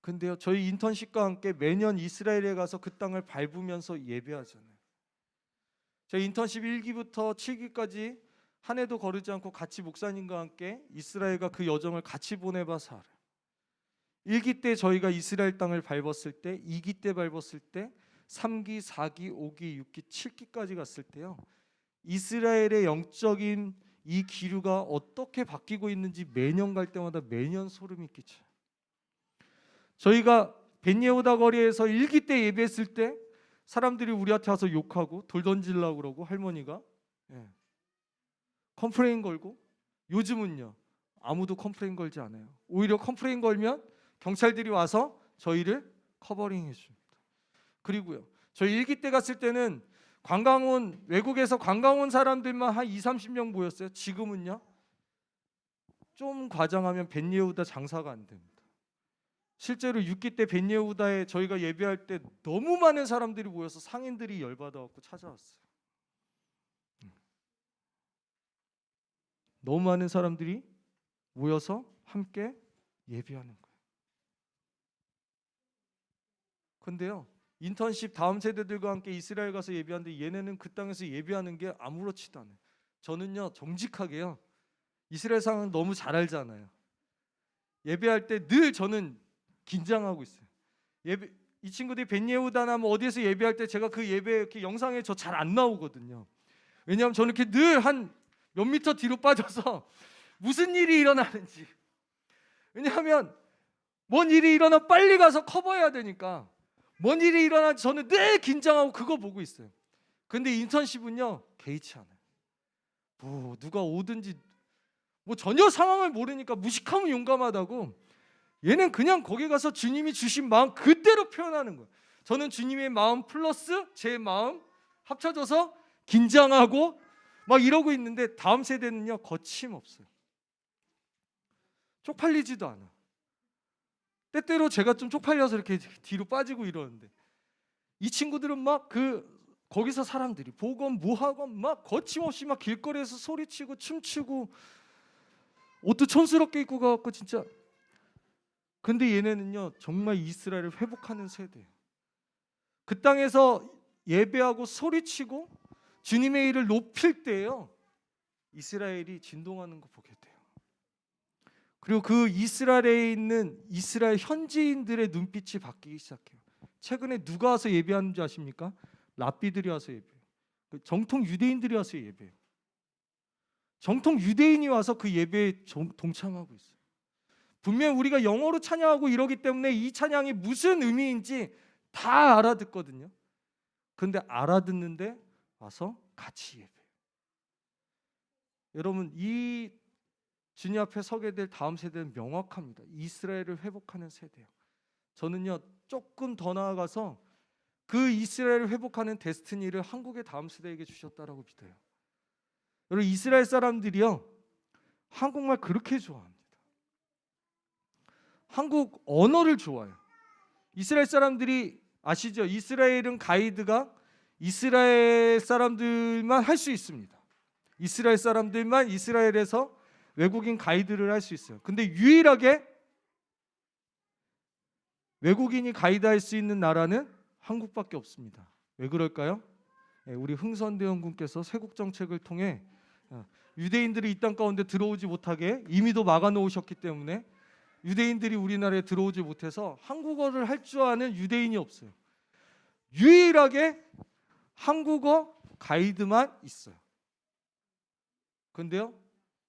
근데요, 저희 인턴십과 함께 매년 이스라엘에 가서 그 땅을 밟으면서 예배하잖아요. 저희 인턴십 1기부터 7기까지 한 해도 거르지 않고 같이 목사님과 함께 이스라엘과 그 여정을 같이 보내봐서 알아요. 1기 때 저희가 이스라엘 땅을 밟았을 때, 2기 때 밟았을 때, 3기, 4기, 5기, 6기, 7기까지 갔을 때요, 이스라엘의 영적인 이 기류가 어떻게 바뀌고 있는지 매년 갈 때마다 매년 소름이 끼쳐요. 저희가 벳예후다 거리에서 1기 때 예배했을 때 사람들이 우리한테 와서 욕하고 돌 던지려고 그러고, 할머니가 컴플레인 걸고, 요즘은요 아무도 컴플레인 걸지 않아요. 오히려 컴플레인 걸면 경찰들이 와서 저희를 커버링 해줍니다. 그리고요, 저희 1기 때 갔을 때는 외국에서 관광 온 사람들만 한 20-30명 모였어요. 지금은요, 좀 과장하면 벳예후다 장사가 안 됩니다. 실제로 6기 때 벳예후다에 저희가 예배할 때 너무 많은 사람들이 모여서 상인들이 열받아갖고 찾아왔어요. 너무 많은 사람들이 모여서 함께 예배하는 거예요. 근데요, 인턴십 다음 세대들과 함께 이스라엘 가서 예배하는데 얘네는 그 땅에서 예배하는 게 아무렇지도 않아요. 저는요, 정직하게요, 이스라엘 상황 너무 잘 알잖아요. 예배할 때 늘 저는 긴장하고 있어요. 이 친구들이 벳예후다나 뭐 어디에서 예배할 때 제가 그 예배 이렇게 영상에 저 잘 안 나오거든요. 왜냐하면 저는 이렇게 늘 한 몇 미터 뒤로 빠져서 무슨 일이 일어나는지, 왜냐하면 뭔 일이 일어나 빨리 가서 커버해야 되니까 뭔 일이 일어나 저는 늘 긴장하고 그거 보고 있어요. 근데 인턴십은요, 개의치 않아요. 뭐 누가 오든지 뭐 전혀 상황을 모르니까 무식하면 용감하다고, 얘는 그냥 거기 가서 주님이 주신 마음 그대로 표현하는 거예요. 저는 주님의 마음 플러스 제 마음 합쳐져서 긴장하고 막 이러고 있는데, 다음 세대는요, 거침없어요. 쪽팔리지도 않아. 때때로 제가 좀 쪽팔려서 이렇게 뒤로 빠지고 이러는데, 이 친구들은 막 거기서 사람들이 보건 뭐하건 막 거침없이 막 길거리에서 소리치고 춤추고 옷도 촌스럽게 입고 가갖고 진짜. 근데 얘네는요, 정말 이스라엘을 회복하는 세대예요. 그 땅에서 예배하고 소리치고 주님의 일을 높일 때요, 이스라엘이 진동하는 거 보게 돼요. 그리고 그 이스라엘에 있는 이스라엘 현지인들의 눈빛이 바뀌기 시작해요. 최근에 누가 와서 예배하는 줄 아십니까? 랍비들이 와서 예배해요. 정통 유대인들이 와서 예배해요. 정통 유대인이 와서 그 예배에 동참하고 있어요. 분명 우리가 영어로 찬양하고 이러기 때문에 이 찬양이 무슨 의미인지 다 알아듣거든요. 그런데 알아듣는데 와서 같이 예배해요. 여러분, 이 주님 앞에 서게 될 다음 세대는 명확합니다. 이스라엘을 회복하는 세대예요. 저는요, 조금 더 나아가서 그 이스라엘을 회복하는 데스티니를 한국의 다음 세대에게 주셨다라고 믿어요. 여러분, 이스라엘 사람들이요, 한국말 그렇게 좋아합니다. 한국 언어를 좋아해요. 이스라엘 사람들이 아시죠? 이스라엘은 가이드가 이스라엘 사람들만 할 수 있습니다. 이스라엘 사람들만 이스라엘에서 외국인 가이드를 할 수 있어요. 근데 유일하게 외국인이 가이드할 수 있는 나라는 한국밖에 없습니다. 왜 그럴까요? 우리 흥선대원군께서 세국 정책을 통해 유대인들이 이 땅 가운데 들어오지 못하게 이미도 막아 놓으셨기 때문에 유대인들이 우리나라에 들어오지 못해서 한국어를 할 줄 아는 유대인이 없어요. 유일하게 한국어 가이드만 있어요. 그런데요,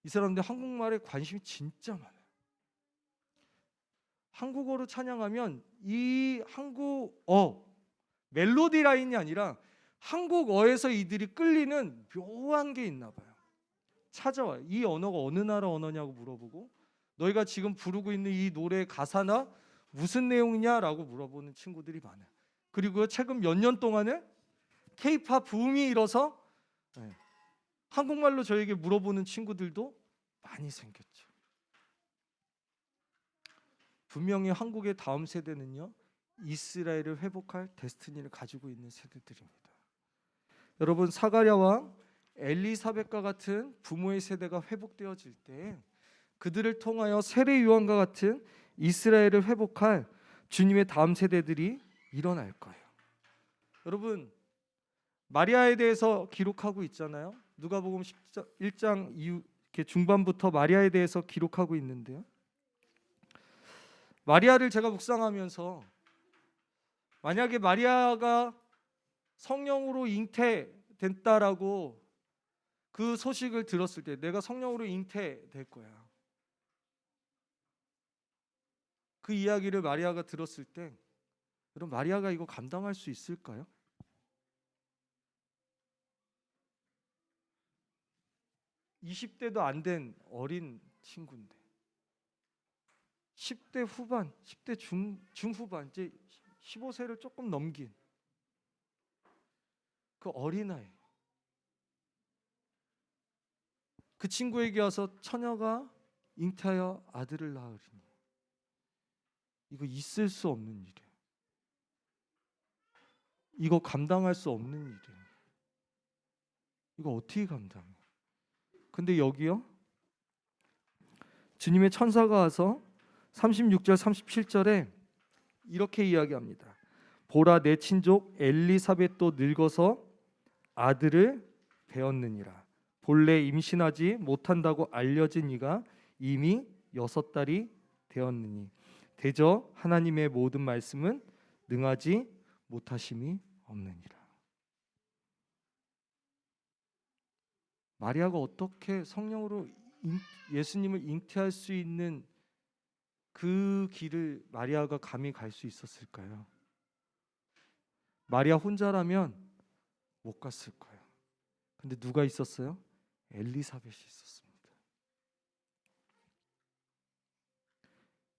이 사람들 한국말에 관심이 진짜 많아요. 한국어로 찬양하면 이 한국어 멜로디 라인이 아니라 한국어에서 이들이 끌리는 묘한 게 있나 봐요. 찾아와요. 이 언어가 어느 나라 언어냐고 물어보고, 너희가 지금 부르고 있는 이 노래 가사나 무슨 내용이냐라고 물어보는 친구들이 많아요. 그리고 최근 몇 년 동안에 K-팝 붐이 일어서 한국말로 저에게 물어보는 친구들도 많이 생겼죠. 분명히 한국의 다음 세대는요, 이스라엘을 회복할 데스티니를 가지고 있는 세대들입니다. 여러분, 사가랴와 엘리사벳과 같은 부모의 세대가 회복되어질 때 그들을 통하여 세례 요한과 같은 이스라엘을 회복할 주님의 다음 세대들이 일어날 거예요. 여러분, 마리아에 대해서 기록하고 있잖아요. 누가복음 1장 이후 이렇게 중반부터 마리아에 대해서 기록하고 있는데요. 마리아를 제가 묵상하면서 만약에 마리아가 성령으로 잉태됐다라고 그 소식을 들었을 때, 내가 성령으로 잉태될 거야, 그 이야기를 마리아가 들었을 때, 그럼 마리아가 이거 감당할 수 있을까요? 20대도 안 된 어린 친구인데 10대 후반, 10대 중후반, 이제 15세를 조금 넘긴 그 어린아이, 그 친구에게 와서 처녀가 잉태하여 아들을 낳으리니, 이거 있을 수 없는 일이에요. 이거 감당할 수 없는 일이에요. 이거 어떻게 감당해? 근데 여기요, 주님의 천사가 와서 36절 37절에 이렇게 이야기합니다. 보라, 내 친족 엘리사벳도 늙어서 아들을 배었느니라. 본래 임신하지 못한다고 알려진 이가 이미 6달이 되었느니 대저 하나님의 모든 말씀은 능하지 못하심이 없느니라. 마리아가 어떻게 성령으로 예수님을 잉태할 수 있는 그 길을 마리아가 감히 갈 수 있었을까요? 마리아 혼자라면 못 갔을 거예요. 근데 누가 있었어요? 엘리사벳이 있었습니다.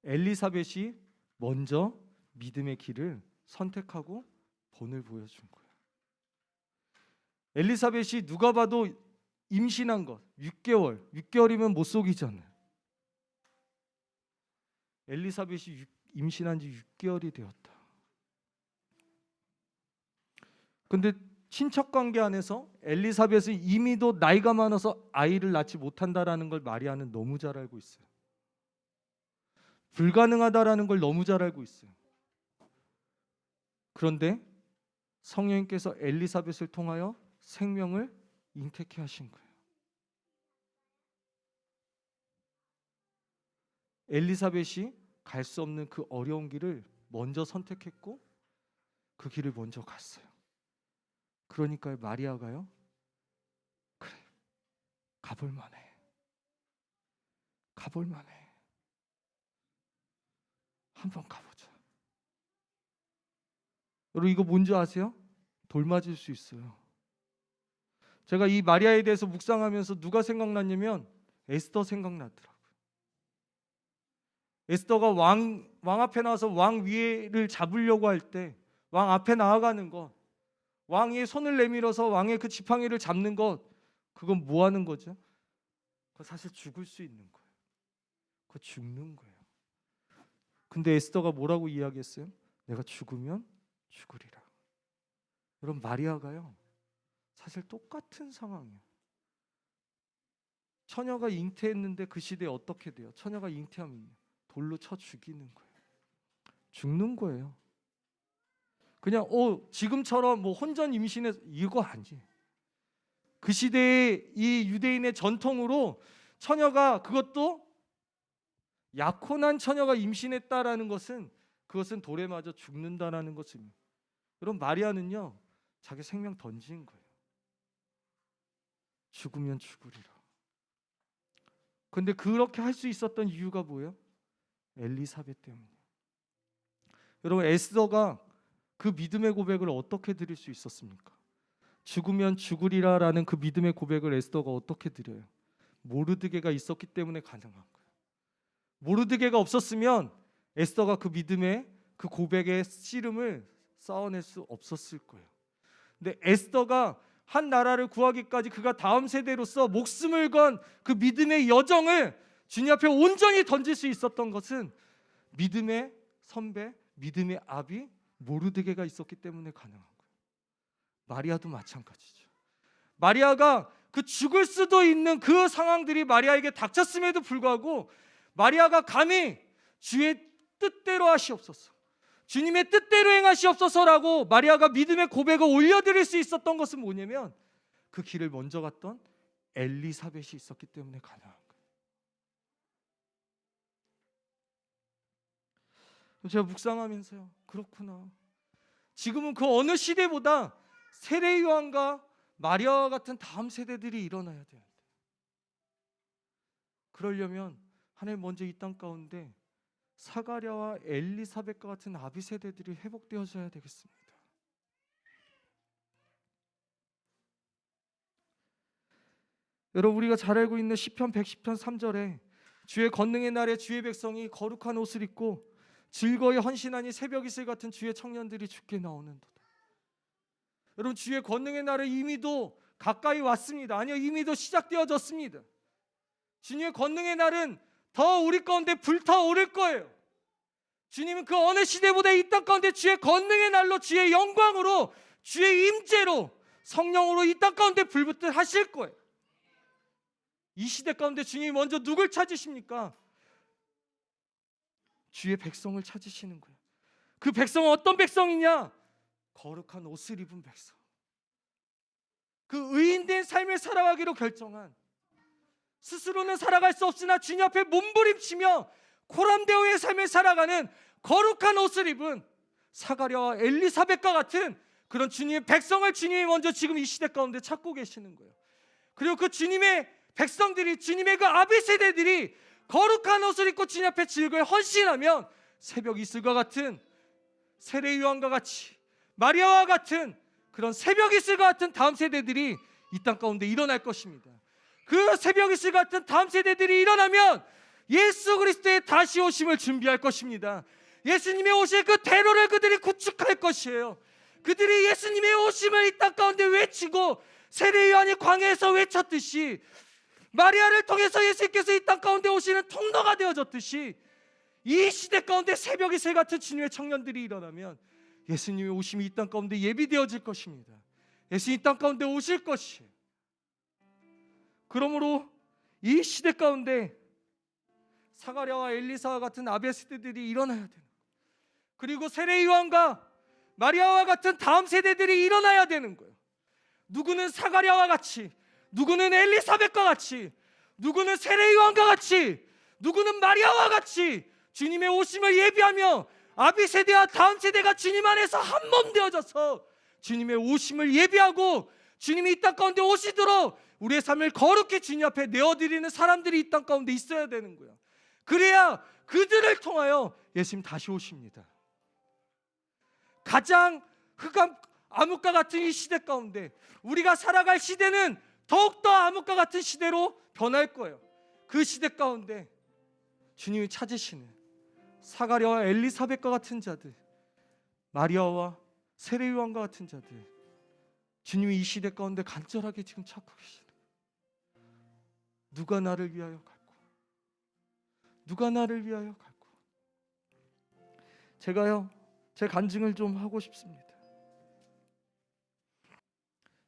엘리사벳이 먼저 믿음의 길을 선택하고 본을 보여준 거예요. 엘리사벳이 누가 봐도 임신한 것 6개월이면 못 속이잖아요. 엘리사벳이 임신한 지 6개월이 되었다. 근데 친척관계 안에서 엘리사벳은 이미도 나이가 많아서 아이를 낳지 못한다라는 걸 마리아는 너무 잘 알고 있어요. 불가능하다라는 걸 너무 잘 알고 있어요. 그런데 성령님께서 엘리사벳을 통하여 생명을 잉태케 하신 거예요. 엘리사벳이 갈 수 없는 그 어려운 길을 먼저 선택했고 그 길을 먼저 갔어요. 그러니까 마리아가요, 그래, 가볼만해. 한번 가보자. 여러분, 이거 뭔지 아세요? 돌 맞을 수 있어요. 제가 이 마리아에 대해서 묵상하면서 누가 생각났냐면 에스더 생각나더라고요. 에스더가 왕 앞에 나와서 왕 위를 잡으려고 할 때, 왕 앞에 나아가는 것, 왕의 손을 내밀어서 왕의 그 지팡이를 잡는 것, 그건 뭐 하는 거죠? 그거 사실 죽을 수 있는 거예요. 그거 죽는 거예요. 근데 에스더가 뭐라고 이야기했어요? 내가 죽으면 죽으리라. 여러분, 마리아가요, 사실 똑같은 상황이에요. 처녀가 잉태했는데 그 시대에 어떻게 돼요? 처녀가 잉태하면 돌로 쳐 죽이는 거예요. 죽는 거예요. 그냥 지금처럼 뭐 혼전 임신해서 이거 아니에요. 그 시대의 이 유대인의 전통으로 처녀가, 그것도 약혼한 처녀가 임신했다라는 것은, 그것은 돌에 맞아 죽는다라는 것입니다. 여러분, 마리아는요, 자기 생명 던진 거예요. 죽으면 죽으리라. 근데 그렇게 할 수 있었던 이유가 뭐예요? 엘리사벳 때문이에요. 여러분, 에스더가 그 믿음의 고백을 어떻게 드릴 수 있었습니까? 죽으면 죽으리라라는 그 믿음의 고백을 에스더가 어떻게 드려요? 모르드게가 있었기 때문에 가능한 거예요. 모르드게가 없었으면 에스더가 그 믿음의 그 고백의 씨름을 쌓아낼 수 없었을 거예요. 근데 에스더가 한 나라를 구하기까지 그가 다음 세대로서 목숨을 건 그 믿음의 여정을 주님 앞에 온전히 던질 수 있었던 것은 믿음의 선배, 믿음의 아비 모르드게가 있었기 때문에 가능한 거예요. 마리아도 마찬가지죠. 마리아가 그 죽을 수도 있는 그 상황들이 마리아에게 닥쳤음에도 불구하고 마리아가 감히 주의 뜻대로 하시옵소서, 주님의 뜻대로 행하시옵소서라고 마리아가 믿음의 고백을 올려드릴 수 있었던 것은 뭐냐면 그 길을 먼저 갔던 엘리사벳이 있었기 때문에 가능한 거예요. 제가 묵상하면서요, 그렇구나, 지금은 그 어느 시대보다 세례 요한과 마리아와 같은 다음 세대들이 일어나야 돼요. 그러려면 하나님 먼저 이 땅 가운데 사가랴와 엘리사벳과 같은 아비 세대들이 회복되어져야 되겠습니다. 여러분, 우리가 잘 알고 있는 시편 110편 3절에 주의 권능의 날에 주의 백성이 거룩한 옷을 입고 즐거이 헌신하니 새벽 이슬 같은 주의 청년들이 주께 나오는도다. 여러분, 주의 권능의 날은 이미도 가까이 왔습니다. 아니요, 이미도 시작되어졌습니다. 주님의 권능의 날은 더 우리 가운데 불타오를 거예요. 주님은 그 어느 시대보다 이 땅 가운데 주의 권능의 날로, 주의 영광으로, 주의 임재로, 성령으로 이 땅 가운데 불붙듯 하실 거예요. 이 시대 가운데 주님이 먼저 누굴 찾으십니까? 주의 백성을 찾으시는 거예요. 그 백성은 어떤 백성이냐? 거룩한 옷을 입은 백성, 그 의인된 삶을 살아가기로 결정한, 스스로는 살아갈 수 없으나 주님 앞에 몸부림치며 코람데오의 삶을 살아가는 거룩한 옷을 입은 사가랴와 엘리사벳과 같은 그런 주님의 백성을 주님이 먼저 지금 이 시대 가운데 찾고 계시는 거예요. 그리고 그 주님의 백성들이, 주님의 그 아비 세대들이 거룩한 옷을 입고 주님 앞에 즐거이 헌신하면 새벽 이슬과 같은, 세례 요한과 같이, 마리아와 같은 그런 새벽 이슬과 같은 다음 세대들이 이 땅 가운데 일어날 것입니다. 그 새벽 이슬 같은 다음 세대들이 일어나면 예수 그리스도의 다시 오심을 준비할 것입니다. 예수님의 오실 그 대로를 그들이 구축할 것이에요. 그들이 예수님의 오심을 이 땅 가운데 외치고 세례 요한이 광야에서 외쳤듯이, 마리아를 통해서 예수님께서 이 땅 가운데 오시는 통로가 되어졌듯이, 이 시대 가운데 새벽 이슬 같은 주님의 청년들이 일어나면 예수님의 오심이 이 땅 가운데 예비되어질 것입니다. 예수님 이 땅 가운데 오실 것이에요. 그러므로 이 시대 가운데 사가랴와 엘리사와 같은 아비 세대들이 일어나야 되는 거예요. 그리고 세례 요한과 마리아와 같은 다음 세대들이 일어나야 되는 거예요. 누구는 사가랴와 같이, 누구는 엘리사벳과 같이, 누구는 세례 요한과 같이, 누구는 마리아와 같이 주님의 오심을 예비하며 아비 세대와 다음 세대가 주님 안에서 한 몸 되어져서 주님의 오심을 예비하고 주님이 이 땅 가운데 오시도록 우리의 삶을 거룩히 주님 앞에 내어드리는 사람들이 이 땅 가운데 있어야 되는 거야. 그래야 그들을 통하여 예수님 다시 오십니다. 가장 흑암 암흑과 같은 이 시대 가운데 우리가 살아갈 시대는 더욱더 암흑과 같은 시대로 변할 거예요. 그 시대 가운데 주님이 찾으시는 사가랴와 엘리사벳과 같은 자들, 마리아와 세례요한과 같은 자들, 주님이 이 시대 가운데 간절하게 지금 찾고 계시는, 누가 나를 위하여 갈고, 누가 나를 위하여 갈고. 제가요, 제 간증을 좀 하고 싶습니다.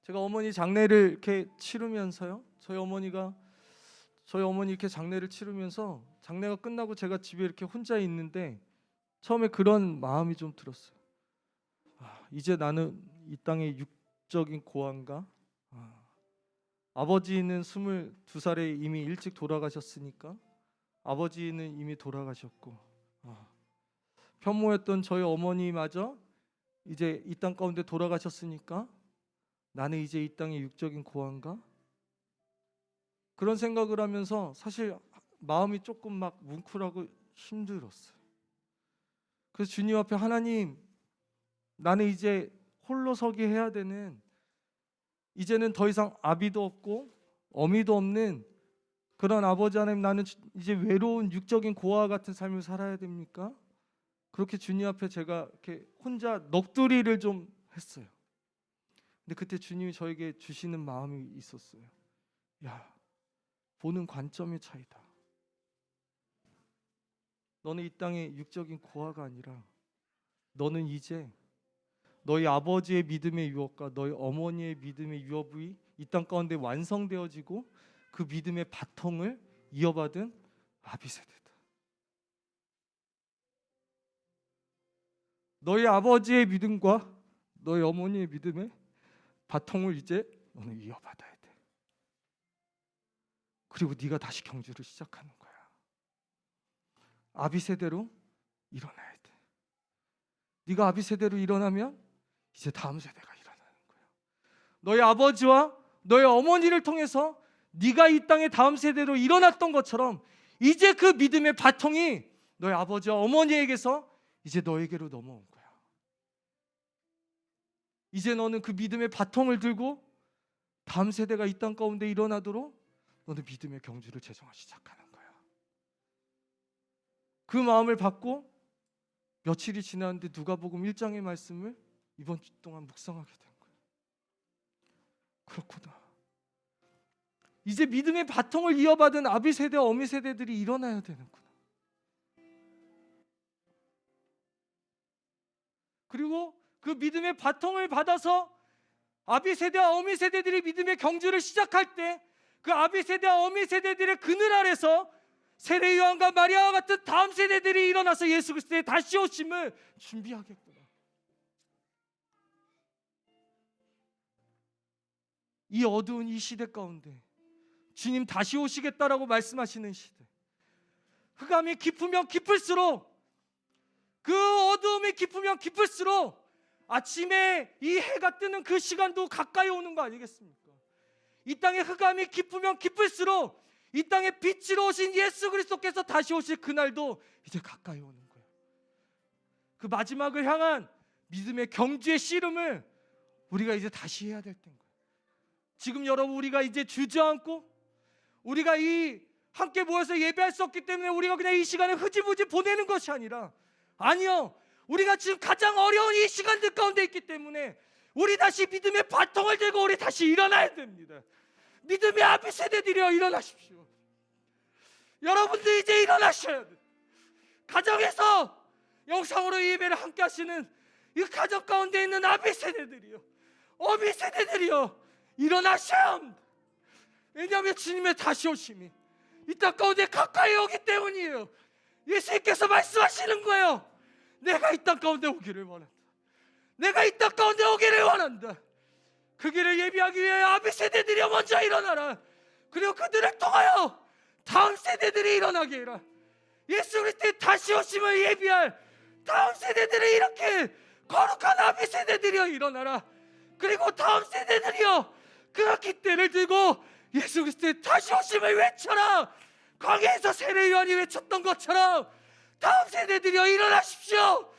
제가 어머니 장례를 이렇게 치르면서요, 저희 어머니 이렇게 장례를 치르면서 장례가 끝나고 제가 집에 이렇게 혼자 있는데 처음에 그런 마음이 좀 들었어요. 이제 나는 이 땅의 육적인 고아인가? 아버지는 22살에 이미 일찍 돌아가셨으니까 아버지는 이미 돌아가셨고, 편모였던 저희 어머니마저 이제 이 땅 가운데 돌아가셨으니까 나는 이제 이 땅의 육적인 고아인가? 그런 생각을 하면서 사실 마음이 조금 막 뭉클하고 힘들었어요. 그래서 주님 앞에, 하나님, 나는 이제 홀로 서기 해야 되는, 이제는 더 이상 아비도 없고 어미도 없는 그런 아버지 하나님, 나는 이제 외로운 육적인 고아와 같은 삶을 살아야 됩니까? 그렇게 주님 앞에 제가 이렇게 혼자 넋두리를 좀 했어요. 근데 그때 주님이 저에게 주시는 마음이 있었어요. 야, 보는 관점의 차이다. 너는 이 땅의 육적인 고아가 아니라 너는 이제 너희 아버지의 믿음의 유업과 너희 어머니의 믿음의 유업이 이 땅 가운데 완성되어지고 그 믿음의 바통을 이어받은 아비세대다. 너희 아버지의 믿음과 너희 어머니의 믿음의 바통을 이제 너는 이어받아야 돼. 그리고 네가 다시 경주를 시작하는 거야. 아비세대로 일어나야 돼. 네가 아비세대로 일어나면 이제 다음 세대가 일어나는 거야. 너희 아버지와 너희 어머니를 통해서 네가 이 땅의 다음 세대로 일어났던 것처럼 이제 그 믿음의 바통이 너희 아버지와 어머니에게서 이제 너에게로 넘어온 거야. 이제 너는 그 믿음의 바통을 들고 다음 세대가 이 땅 가운데 일어나도록 너는 믿음의 경주를 재정하기 시작하는 거야. 그 마음을 받고 며칠이 지났는데 누가복음 1장의 말씀을 이번 주 동안 묵상하게 된 거예요. 그렇구나. 이제 믿음의 바통을 이어받은 아비 세대, 어미 세대들이 일어나야 되는구나. 그리고 그 믿음의 바통을 받아서 아비 세대와 어미 세대들이 믿음의 경주를 시작할 때 그 아비 세대와 어미 세대들의 그늘 아래서 세례 요한과 마리아와 같은 다음 세대들이 일어나서 예수 그리스도의 다시 오심을 준비하겠구나. 이 어두운 이 시대 가운데 주님 다시 오시겠다라고 말씀하시는 시대, 흑암이 깊으면 깊을수록, 그 어두움이 깊으면 깊을수록 아침에 이 해가 뜨는 그 시간도 가까이 오는 거 아니겠습니까? 이 땅의 흑암이 깊으면 깊을수록 이 땅에 빛으로 오신 예수 그리스도께서 다시 오실 그날도 이제 가까이 오는 거예요. 그 마지막을 향한 믿음의 경주의 씨름을 우리가 이제 다시 해야 될 때인 거예요. 지금 여러분, 우리가 이제 주저앉고 우리가 이 함께 모여서 예배할 수 없기 때문에 우리가 그냥 이 시간을 흐지부지 보내는 것이 아니라, 아니요, 우리가 지금 가장 어려운 이 시간들 가운데 있기 때문에 우리 다시 믿음의 바통을 들고 우리 다시 일어나야 됩니다. 믿음의 아비 세대들이여, 일어나십시오. 여러분들 이제 일어나셔야 돼요. 가정에서 영상으로 예배를 함께 하시는 이 가정 가운데 있는 아비 세대들이요, 어미 세대들이요, 일어나셔야 합니다. 왜냐하면 주님의 다시 오심이 이 땅 가운데 가까이 오기 때문이에요. 예수님께서 말씀하시는 거예요. 내가 이 땅 가운데 오기를 원한다. 내가 이 땅 가운데 오기를 원한다. 그 길을 예비하기 위해 아비 세대들이 먼저 일어나라. 그리고 그들을 통하여 다음 세대들이 일어나게 해라. 예수 그리스도의 다시 오심을 예비할 다음 세대들이 이렇게 거룩한 아비 세대들이 일어나라. 그리고 다음 세대들이여 그 깃대를 들고 예수 그리스도의 다시 오심을 외쳐라. 광야에서 세례 요한이 외쳤던 것처럼 다음 세대들이여 일어나십시오.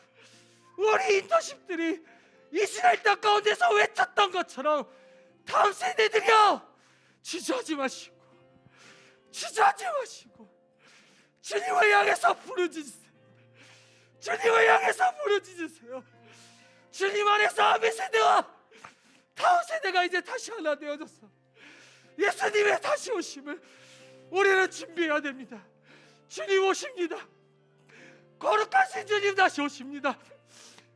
우리 인터십들이 이스라엘 땅 가운데서 외쳤던 것처럼 다음 세대들이여 주저하지 마시고 주님을 향해서 부르짖으세요. 주님을 향해서 부르짖으세요. 주님 안에서 아비 세대와 다음 세대가 이제 다시 하나 되어져서 예수님의 다시 오심을 우리는 준비해야 됩니다. 주님 오십니다. 거룩하신 주님 다시 오십니다.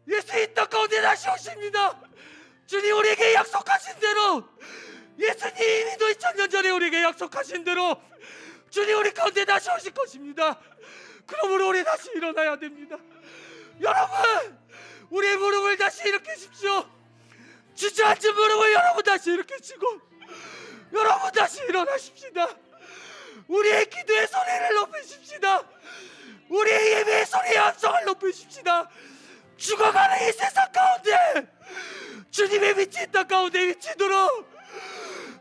예수 이 땅 가운데 다시 오십니다. 주님 우리에게 약속하신 대로, 예수님이 2000년 전에 우리에게 약속하신 대로 주님 우리 가운데 다시 오실 것입니다. 그러므로 우리 다시 일어나야 됩니다. 여러분, 우리의 무릎을 다시 일으키십시오. 주저앉은 무릎을 여러분 다시 일으키시고 여러분 다시 일어나십시다. 우리의 기도의 소리를 높이십시다. 우리의 예배의 소리의 함성을 높이십시다. 죽어가는 이 세상 가운데 주님의 빛이 이 땅 가운데 비치도록,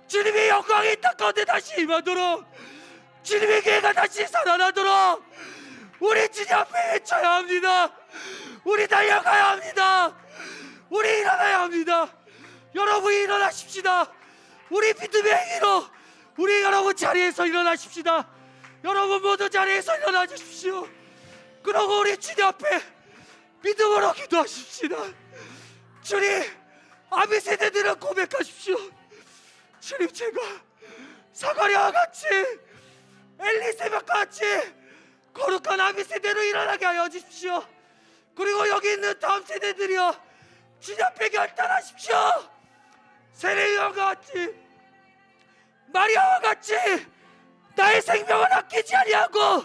주님의 영광이 이 땅 가운데 다시 임하도록, 주님의 교회가 다시 살아나도록 우리 주님 앞에 외쳐야 합니다. 우리 달려가야 합니다. 우리 일어나야 합니다. 여러분 일어나십시다. 우리 믿음의 행위로 우리 여러분 자리에서 일어나십시다. 여러분 모두 자리에서 일어나 주십시오. 그러고 우리 주님 앞에 믿음으로 기도하십시다. 주님, 아비 세대들은 고백하십시오. 주님, 제가 사가랴와 같이 엘리세벳과 같이 거룩한 아비 세대로 일어나게 하여 주십시오. 그리고 여기 있는 다음 세대들이여 주님 앞에 결단하십시오. 세례 요한과 같이, 마리아와 같이 나의 생명을 아끼지 아니하고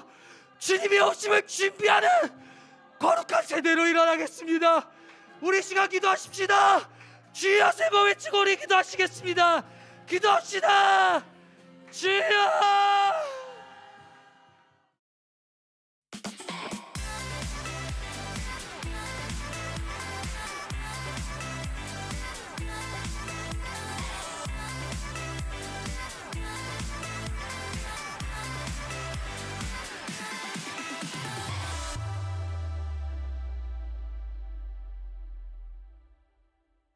주님의 오심을 준비하는 거룩한 세대로 일어나겠습니다. 우리 시간 기도하십시다. 주여 세 번 외치고 우리 기도하시겠습니다. 기도합시다. 주여.